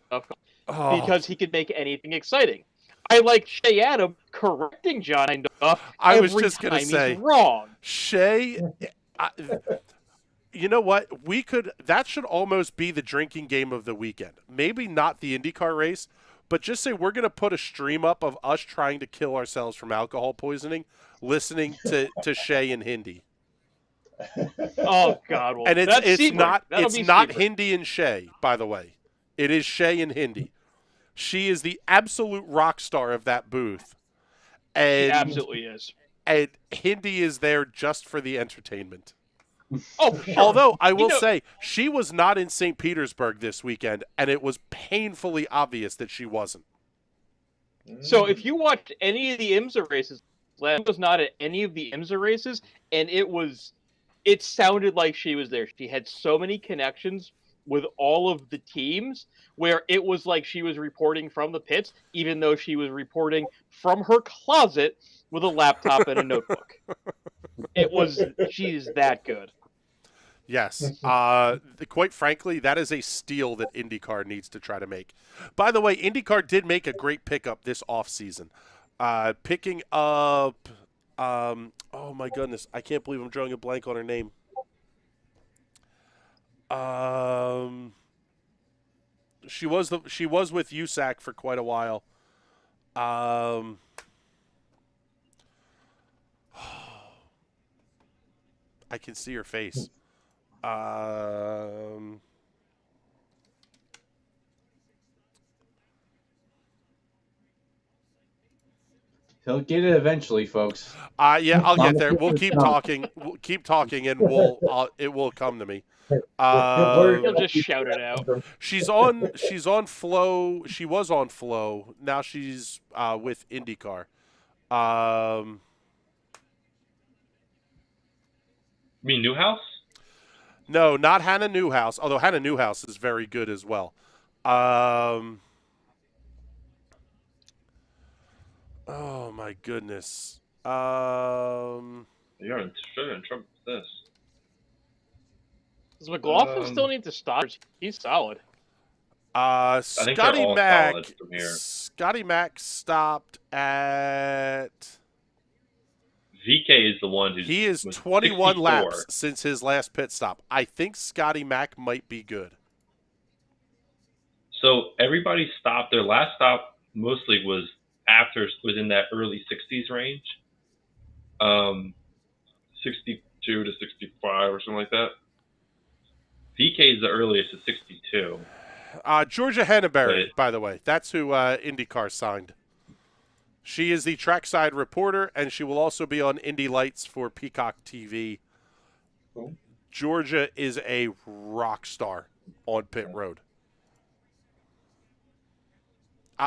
because he could make anything exciting. I like Shea Adam correcting John Hindhaugh I was every just going to time say, he's wrong. Shea, you know what? That should almost be the drinking game of the weekend. Maybe not the IndyCar race, but just say we're going to put a stream up of us trying to kill ourselves from alcohol poisoning, listening to Shea and Hindi. Oh God! Well, And it's not Sebring. Hindi and Shea, by the way. It is Shea and Hindi. She is the absolute rock star of that booth. And She absolutely is. And Hindi is there just for the entertainment. Oh, sure. Although I will say she was not in St. Petersburg this weekend, and it was painfully obvious that she wasn't. So if you watched any of the IMSA races, Lam was not at any of the IMSA races, and it sounded like she was there. She had so many connections with all of the teams where it was like she was reporting from the pits, even though she was reporting from her closet with a laptop and a notebook. She's that good. Yes. Quite frankly, that is a steal that IndyCar needs to try to make. By the way, IndyCar did make a great pickup this offseason. Picking up, oh my goodness, I can't believe I'm drawing a blank on her name. She was with USAC for quite a while. I can see her face. He'll get it eventually, folks. Yeah, I'll get there. We'll keep talking. We'll keep talking, and it will come to me. He'll just shout it out. She's on Flow. She was on Flow. Now she's with IndyCar. You mean Newhouse? No, not Hannah Newhouse. Although Hannah Newhouse is very good as well. Oh my goodness. You're in trouble with this. Does McLaughlin still need to stop? He's solid. think they're all solid from here. Scotty Mac stopped at. VK is the one who's. He is was 21 64. laps since his last pit stop. I think Scotty Mac might be good. So everybody stopped. Their last stop mostly was in that early 60s range, 62 to 65 or something like that. VK is the earliest at 62. Georgia Henneberry, by the way, that's who IndyCar signed. She is the trackside reporter, and she will also be on Indy Lights for Peacock TV. Cool. Georgia is a rock star on pit road.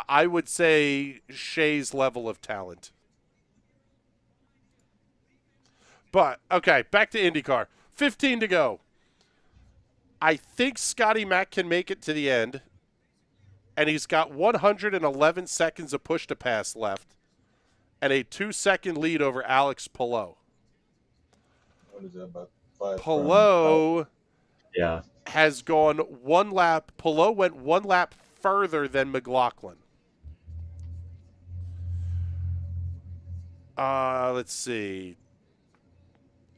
I would say Shay's level of talent. But, okay, back to IndyCar. 15 to go. I think Scotty Mac can make it to the end, and he's got 111 seconds of push to pass left and a 2-second lead over Alex Palou. What is that, about 5? Palou Yeah. has gone one lap. Palou went one lap further than McLaughlin. Let's see.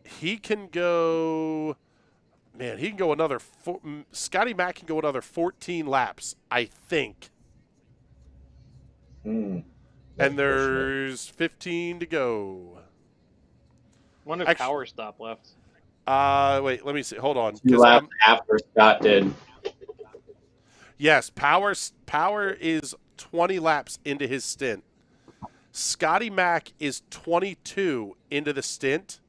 He can go. Man, he can go another. Scotty Mac can go another 14 laps, I think. Hmm. And there's 15 to go. Wonder if Power stop left. Wait, let me see. Hold on. 2 laps after Scott did. Yes, Power is 20 laps into his stint. Scotty Mac is 22 into the stint,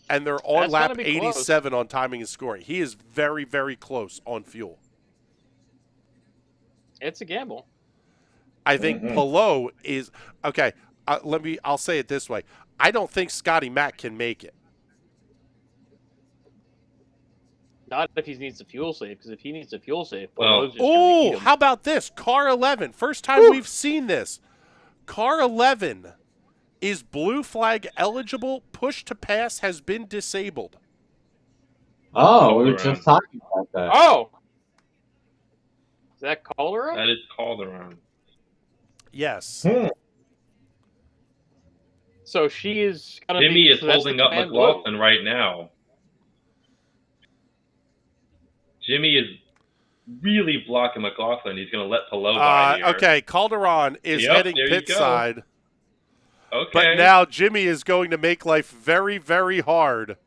and they're on lap 87 on timing and scoring. He is very, very close on fuel. It's a gamble. I think Palou is okay. I'll say it this way: I don't think Scotty Mac can make it. Not if he needs a fuel save, because if he needs a fuel save, how about this? Car 11. First time we've seen this. Car 11 is blue flag eligible. Push to pass has been disabled. Oh, we were just talking about that. Oh! Is that Calderon? That is Calderon. Yes. So she is going to Jimmy is holding up McLaughlin right now. Jimmy is really blocking McLaughlin. He's going to let Palou by here. Okay, Calderon is heading pit side. Okay. But now Jimmy is going to make life very, very hard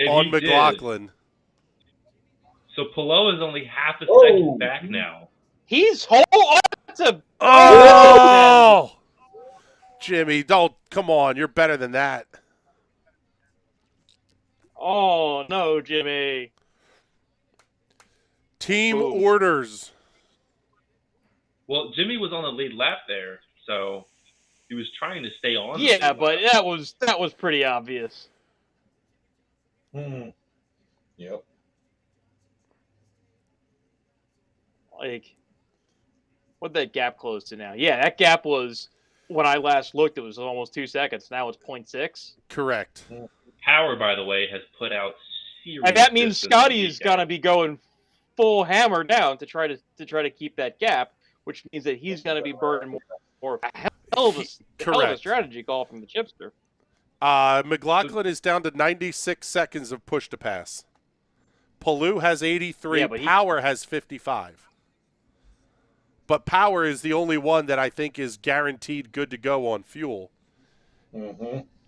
on McLaughlin. So Palou is only half a second back now. He's Jimmy, come on. You're better than that. Oh, no, Jimmy. Team orders. Well, Jimmy was on the lead lap there, so he was trying to stay on. Yeah, but that was pretty obvious. Yep. Like, what'd that gap close to now? Yeah, that gap was, when I last looked, it was almost 2 seconds. Now it's 0.6. Correct. Power, by the way, has put out serious. And that means Scotty is gonna be going full hammer down to try to keep that gap, which means that he's gonna be burning more. Hell of a strategy call from the chipster. McLaughlin is down to 96 seconds of push to pass. Palou has 83. Power has 55. But Power is the only one that I think is guaranteed good to go on fuel.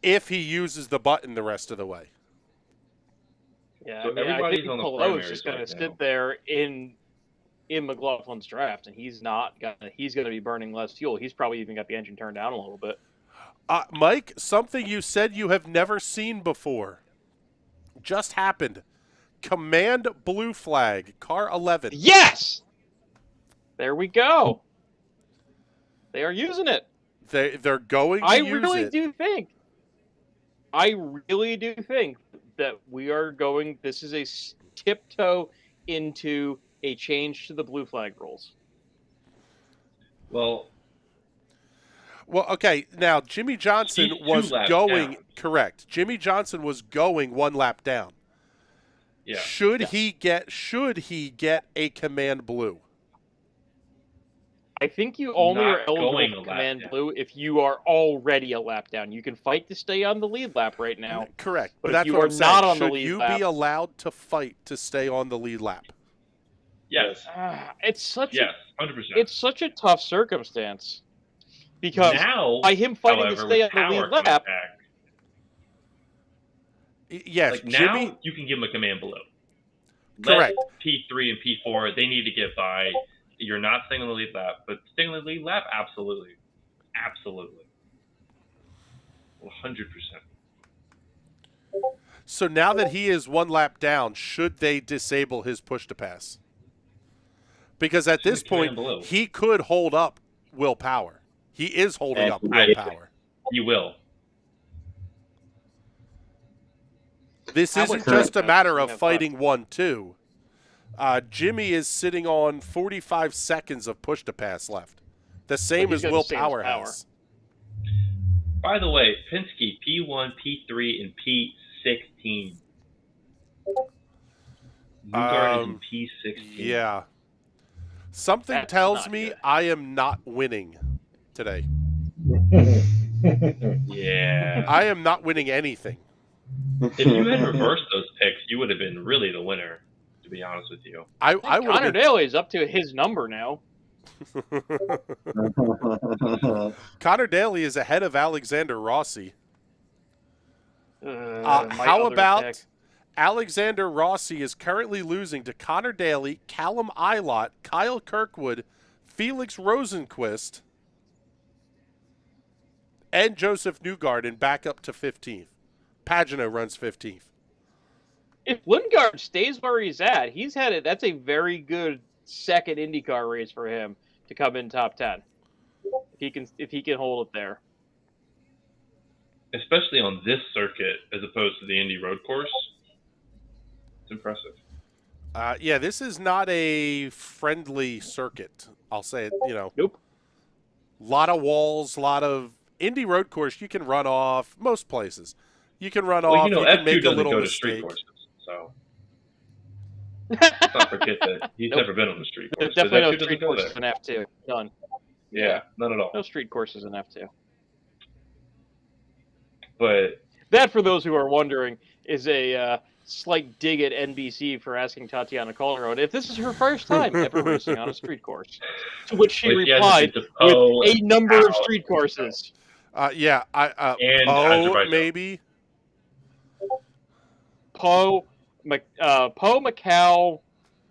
If he uses the button the rest of the way. Yeah, so I think Palou is just going to sit there in McLaughlin's draft, and he's going to be burning less fuel. He's probably even got the engine turned down a little bit. Mike, something you said you have never seen before just happened. Command blue flag, car 11. Yes! There we go. They are using it. They're going to use it. I really do think that we are going. This is a tiptoe into a change to the blue flag rules. Well, okay. Now, Jimmy Johnson was going correct. Jimmy Johnson was going one lap down. Yeah. Should he get a command blue? I think you only Not are eligible going a for lap Command down. Blue if you are already a lap down. You can fight to stay on the lead lap right now. Correct. But But if that's you what are I'm saying. not on the Should lead you lap, be allowed to fight to stay on the lead lap? Yes. it's such Yes. 100%. it's such a tough circumstance because now, by him fighting to however, stay on with the power lead coming lap, back, Yes, like Jimmy. now you can give him a command below. Correct. Let P3 and P4, they need to get by. You're not staying on the lead lap, but staying on the lead lap, absolutely. Absolutely. 100%. So now that he is one lap down, should they disable his push to pass? Because at this point, he could hold up Will Power. He is holding up Will Power. He will. This isn't just a matter of fighting 1-2. Jimmy is sitting on 45 seconds of push to pass left. The same as Will Power has. By the way, Penske P1, P3, and P16. Newgarden is in P16. Yeah. Something tells me good. I am not winning today. Yeah. I am not winning anything. If you had reversed those picks, you would have been really the winner, to be honest with you. I Connor Daly is up to his number now. Connor Daly is ahead of Alexander Rossi. How about Alexander Rossi is currently losing to Connor Daly, Callum Ilott, Kyle Kirkwood, Felix Rosenquist, and Joseph Newgarden back up to 15th. Pagano runs 15th. If Lundgaard stays where he's at, he's had it. That's a very good second IndyCar race for him to come in top 10. If he can hold it there. Especially on this circuit as opposed to the Indy road course. It's impressive. Yeah, this is not a friendly circuit. I'll say it, Nope. Lot of walls, lot of Indy road course you can run off most places. You can run off, you can make a little mistake. Street courses, so let's not forget that he's never been on the street course. There's definitely no street courses in F2. None. Yeah, none at all. No street courses in F2. But that, for those who are wondering, is a slight dig at NBC for asking Tatiana Calderon if this is her first time ever racing on a street course. To which she replied with a number of street courses. Yeah, Poe maybe. Poe, Macau,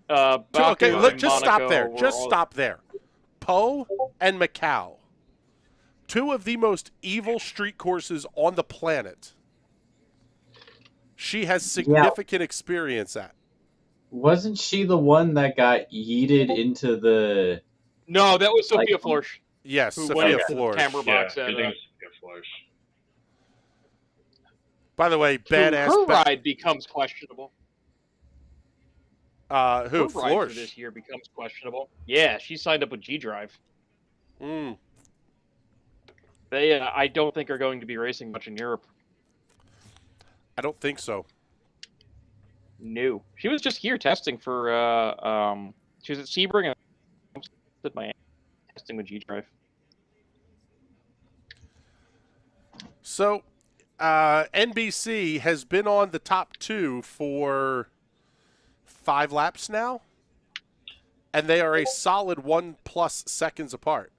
Baku, okay, look, just Monaco, stop there. Just stop there. Poe and Macau, two of the most evil street courses on the planet. She has significant experience at. Wasn't she the one that got yeeted into the... No, that was Sophia Florsch. Yes, Sophia Florsch. Camera box Sophia Florsch. By the way, badass. Her ride becomes questionable. Who? Her ride Florsch? for this year becomes questionable. Yeah, she signed up with G-Drive. They, I don't think, are going to be racing much in Europe. I don't think so. No. She was just here testing for, she was at Sebring and at Miami testing with G-Drive. So, NBC has been on the top two for 5 laps now, and they are a solid 1+ seconds apart.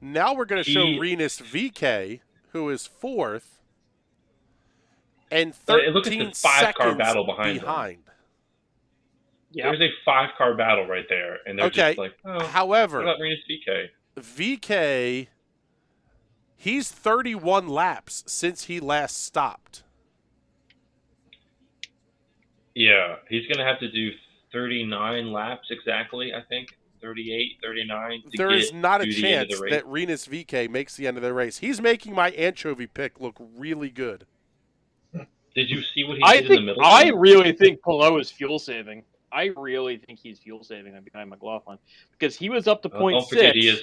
Now we're going to show Rinus VK, who is 4th, and 13 seconds battle behind. Yeah. There's a 5-car battle right there, and they're just like, however, what about Rinus VK? VK, he's 31 laps since he last stopped. Yeah, he's going to have to do 39 laps exactly, I think. 38, 39. There is not a chance that Rinus VK makes the end of the race. He's making my anchovy pick look really good. Did you see what he did in the middle? I really think Palou is fuel saving. I really think he's fuel saving behind McLaughlin because he was up to 0.6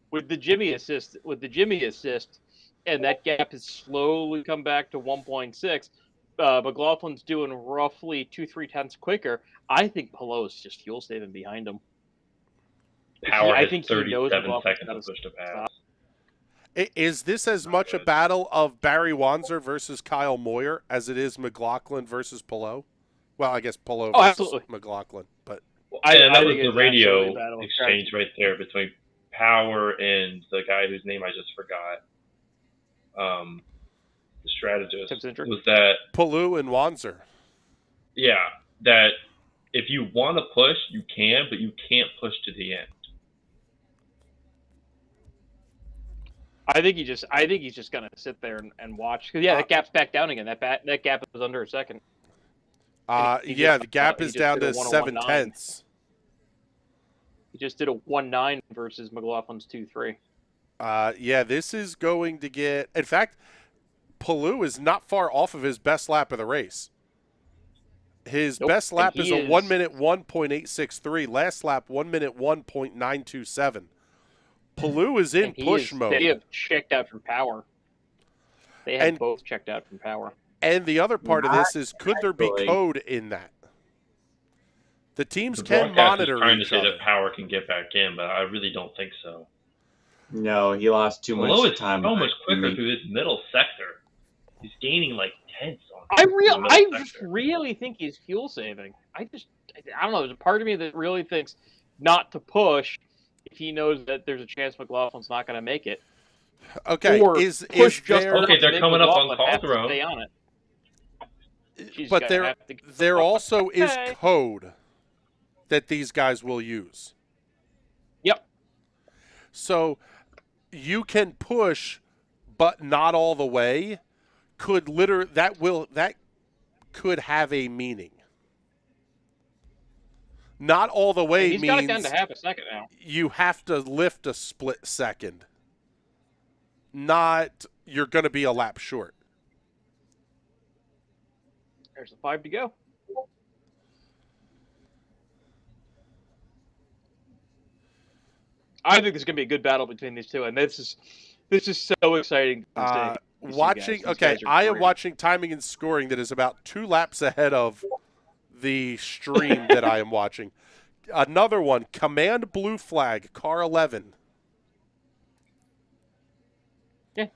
with the Jimmy assist. And that gap has slowly come back to 1.6. McLaughlin's doing roughly 2-3 tenths quicker. I think Palou is just fuel saving behind him. Power I has think he knows 37 McLaughlin's seconds gotta to push to pass. stop. Is this as much a battle of Barry Wanzer versus Kyle Moyer as it is McLaughlin versus Pillow? Well, I guess Pillow versus absolutely. McLaughlin, but And that I was think the it's radio absolutely a battle of exchange right there between Power and the guy whose name I just forgot. The strategist Tim Cindric? was that, Pillow and Wanzer. yeah, that if you want to push, you can, but you can't push to the end. I think he's just gonna sit there and watch. Cause that gap's back down again. That gap is under a second. Yeah, the gap is down to 7/10. He just did a 1.9 versus McLaughlin's 2.3. Yeah, this is going to get. In fact, Pillow is not far off of his best lap of the race. His best lap is a 1 minute 1.863. Last lap 1 minute 1.927. Pillow is in push mode. They have checked out from Power. They have both checked out from Power. And the other part of this is, could there be code in that? The teams can monitor trying to each say other. that Power can get back in, but I really don't think so. No, he lost too much time. So much quicker through this middle sector. He's gaining like tenths on. I just really think he's fuel saving. I don't know. There's a part of me that really thinks not to push if he knows that there's a chance McLaughlin's not going to make it. Okay, or is there? Okay, they're coming up on Calderon. Stay on it. But there also is code that these guys will use. Yep. So you can push, but not all the way. That could have a meaning. Not all the way he's means got it down to half a second now. You have to lift a split second. Not you're going to be a lap short. There's the 5 to go. I think there's going to be a good battle between these two, and this is so exciting. I am watching timing and scoring that is about 2 laps ahead of the stream that I am watching. Another one, Command Blue Flag, car 11. Yeah.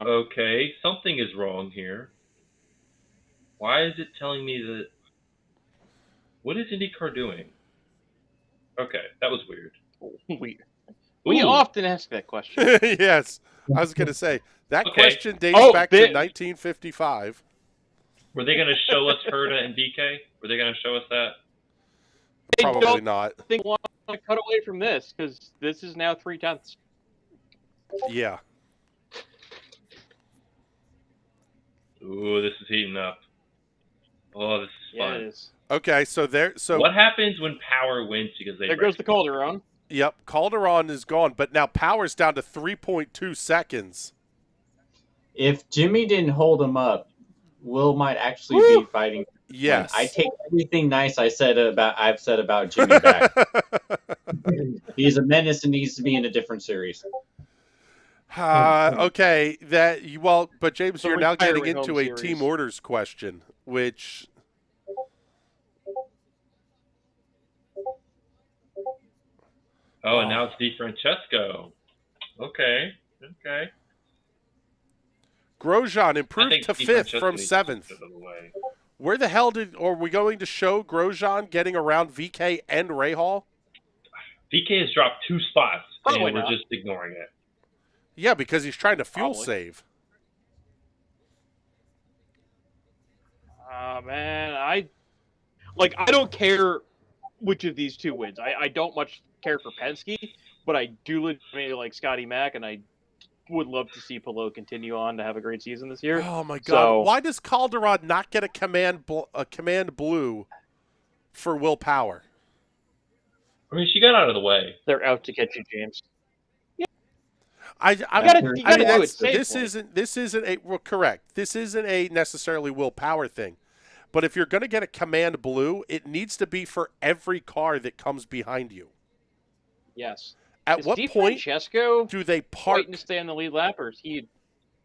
Okay, something is wrong here. Why is it telling me that? What is IndyCar doing? Okay, that was weird. We often ask that question. Yes, I was going to say that question dates back to 1955. Were they going to show us Herta and DK? Were they going to show us that? Probably not. I think want to cut away from this because this is now 0.3. Yeah. Ooh, this is heating up. Oh, this is fun. Yeah, it is. Okay, so what happens when Power wins because they? There goes the Calderon. Yep, Calderon is gone, but now Power's down to 3.2 seconds. If Jimmy didn't hold him up, Will might actually be fighting. Yes, I take everything nice I've said about Jimmy back. He's a menace and needs to be in a different series. Okay, but James, you're now getting into a team orders question, which. Oh, and now it's DiFrancesco. Okay. Grosjean improved to 5th from 7th. Where the hell are we going to show Grosjean getting around VK and Rahal? VK has dropped 2 spots, and we're not. just ignoring it. Yeah, because he's trying to fuel save. Man, I don't care which of these two wins. I don't much care for Penske, but I do legitimately like Scotty Mack, and I would love to see Pillow continue on to have a great season this year. Oh my God! Why does Calderon not get a command blue for Will Power? I mean, she got out of the way. They're out to catch you, James. This isn't correct. This isn't a necessarily Will Power thing, but if you're going to get a command blue, it needs to be for every car that comes behind you. Yes. At what point do they park? Fighting to stay on the lead lap, or is he?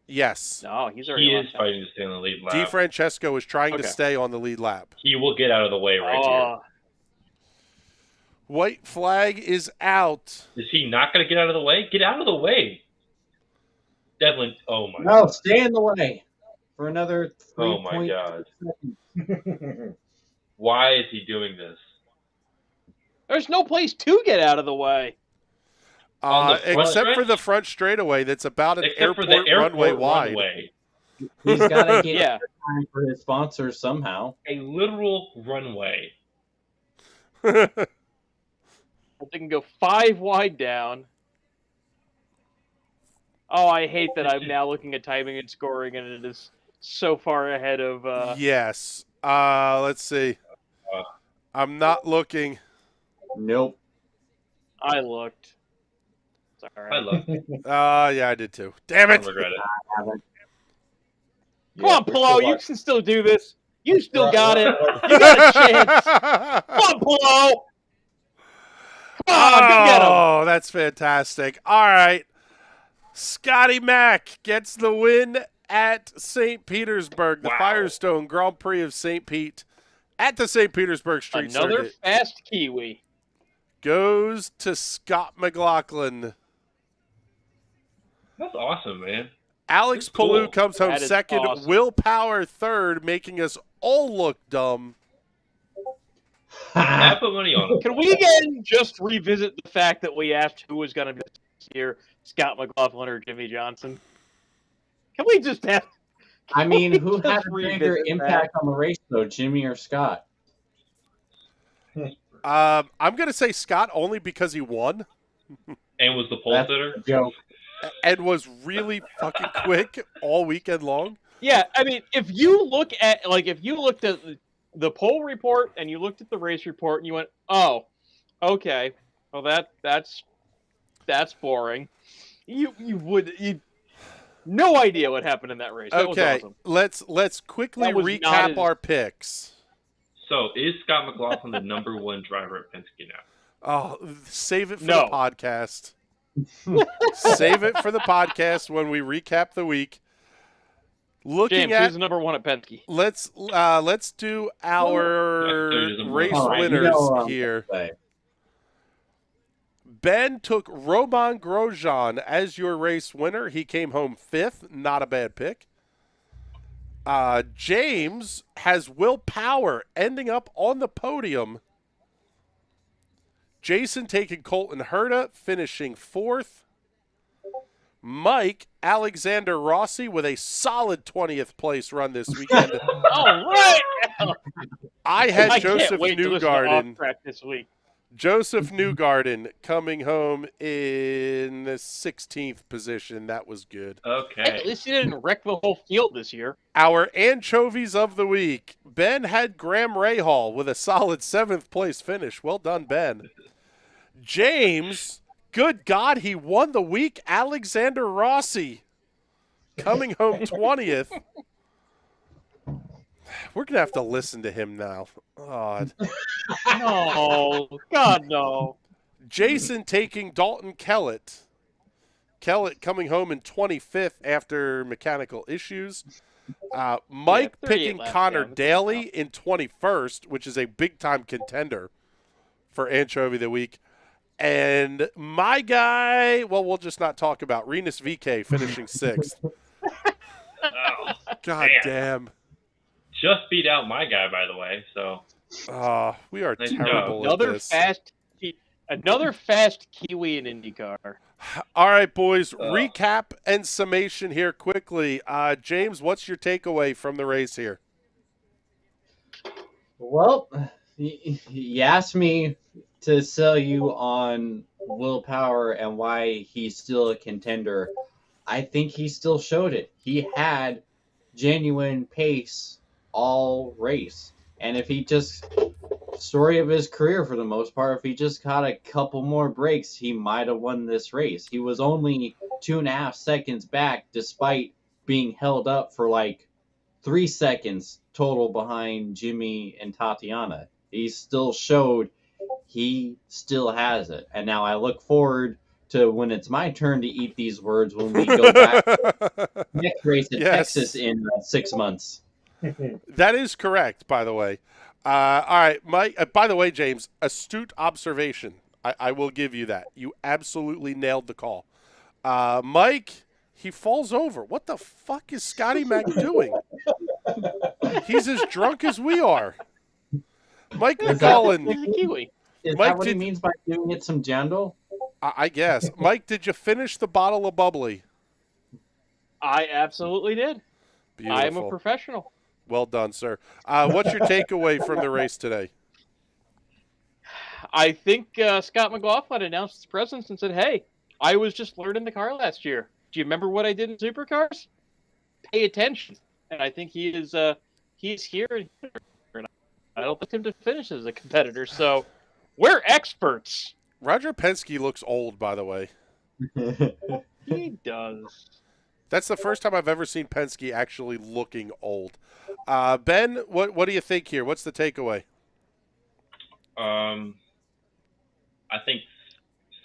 Yes. No, he's already. He is fighting to stay on the lead lap. DiFrancesco is trying to stay on the lead lap. He will get out of the way right here. White flag is out. Is he not going to get out of the way? Get out of the way. Devlin, oh my No, God. stay in the way for another 3 Oh my God. seconds. Why is he doing this? There's no place to get out of the way. On the front Except for stretch? the front straightaway that's about an Except for airport, the airport runway wide. runway. He's got to get Yeah. time for his sponsors somehow. A literal runway. They can go 5 wide down. Oh, I hate that I'm now looking at timing and scoring, and it is so far ahead of. Yes. Let's see. I'm not looking. Nope. I looked. Sorry. I love it. Yeah, I did too. Damn I it. don't regret it. Come on, we're Polo, still you watching. can still do this. You still Right, got right, it. right. You got a chance. Come on, Polo. Come on, go get him. Oh, that's fantastic. All right. Scotty Mack gets the win at St. Petersburg, the Wow. Firestone Grand Prix of St. Pete at the St. Petersburg Street Another Circuit. fast Kiwi. Goes to Scott McLaughlin. That's awesome, man. Alex That's cool. Palou comes home That is second. awesome. Willpower third, making us all look dumb. I put money on him. Can we again just revisit the fact that we asked who was going to be here, Scott McLaughlin or Jimmy Johnson? Can we just have? I mean, who Just had a bigger revisit impact on the race, though, Jimmy or Scott? I'm going to say Scott only because he won And was the pole That's sitter. a joke. and was really fucking quick all weekend long. Yeah, I mean, if you looked at the poll report and you looked at the race report and you went, "Oh, okay, well that's boring," you no idea what happened in that race. That Okay, was awesome. let's quickly That was not recap as- our picks. So is Scott McLaughlin the number 1 driver at Penske now? Oh, save it for No. the podcast. Save it for the podcast when we recap the week. Looking James, at who's the number 1 at Penske? let's do our Yeah, race All right, you winners know what I'm here. gonna say. Ben took Roman Grosjean as your race winner. He came home 5th. Not a bad pick. James has Will Power ending up on the podium. Jason taking Colton Herta, finishing 4th. Mike Alexander Rossi with a solid 20th place run this weekend. All right. I had I Joseph can't wait to listen to Newgarden. Off Track this week. Joseph Newgarden coming home in the 16th position. That was good. Hey, Okay. at least he didn't wreck the whole field this year. Our anchovies of the week. Ben had Graham Rahal with a solid 7th place finish. Well done, Ben. James, good God, he won the week. Alexander Rossi coming home 20th. We're going to have to listen to him now. God. No, God, no. Jason taking Dalton Kellett. Kellett coming home in 25th after mechanical issues. Mike Yeah, 38 picking laps Connor down. Daly in 21st, which is a big-time contender for Anchovy of the Week. And my guy, well, we'll just not talk about Renus VK finishing 6th. Oh, God damn. damn. Just beat out my guy, by the way. So We are Nice terrible job. at this. Another fast Kiwi in IndyCar. All right, boys, recap and summation here quickly. James, what's your takeaway from the race here? Well, you asked me to sell you on willpower and why he's still a contender. I think he still showed it. He had genuine pace all race. And if he just, story of his career for the most part, if he just caught a couple more breaks, he might have won this race. He was only 2.5 seconds back despite being held up for like 3 seconds total behind Jimmy and Tatiana. He still showed he still has it. And now I look forward to when it's my turn to eat these words when we go back next race in Yes. Texas in 6 months. That is correct, by the way. All right, Mike. By the way, James, astute observation. I will give you that. You absolutely nailed the call. Mike, he falls over. What the fuck is Scotty Mac doing? He's as drunk as we are. Mike McCullen. He's a Kiwi. Is Mike, that what he means by giving it some jandal? I guess. Mike, did you finish the bottle of bubbly? I absolutely did. Beautiful. I am a professional. Well done, sir. What's your takeaway from the race today? I think Scott McLaughlin announced his presence and said, "Hey, I was just learning the car last year. Do you remember what I did in supercars? Pay attention." And I think he's here, and I don't think him to finish as a competitor. So we're experts. Roger Penske looks old, by the way. He does. That's the first time I've ever seen Penske actually looking old. Ben, what do you think here? What's the takeaway? I think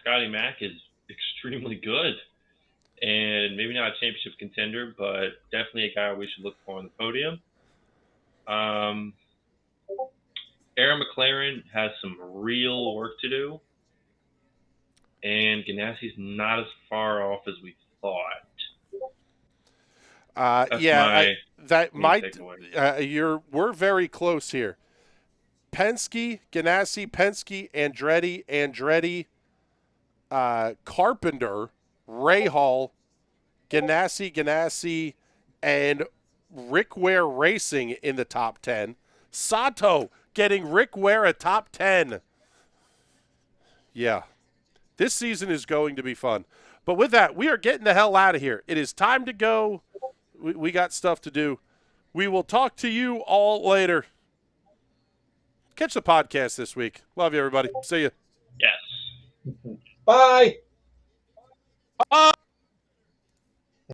Scotty Mack is extremely good, and maybe not a championship contender, but definitely a guy we should look for on the podium. Aaron McLaren has some real work to do, and Ganassi's not as far off as we thought. We're very close here. Penske, Ganassi, Penske, Andretti, Carpenter, Rahal, Ganassi, and Rick Ware Racing in the top 10. Sato getting Rick Ware a top 10. Yeah. This season is going to be fun. But with that, we are getting the hell out of here. It is time to go. We got stuff to do. We will talk to you all later. Catch the podcast this week. Love you, everybody. See you. Yes. Bye.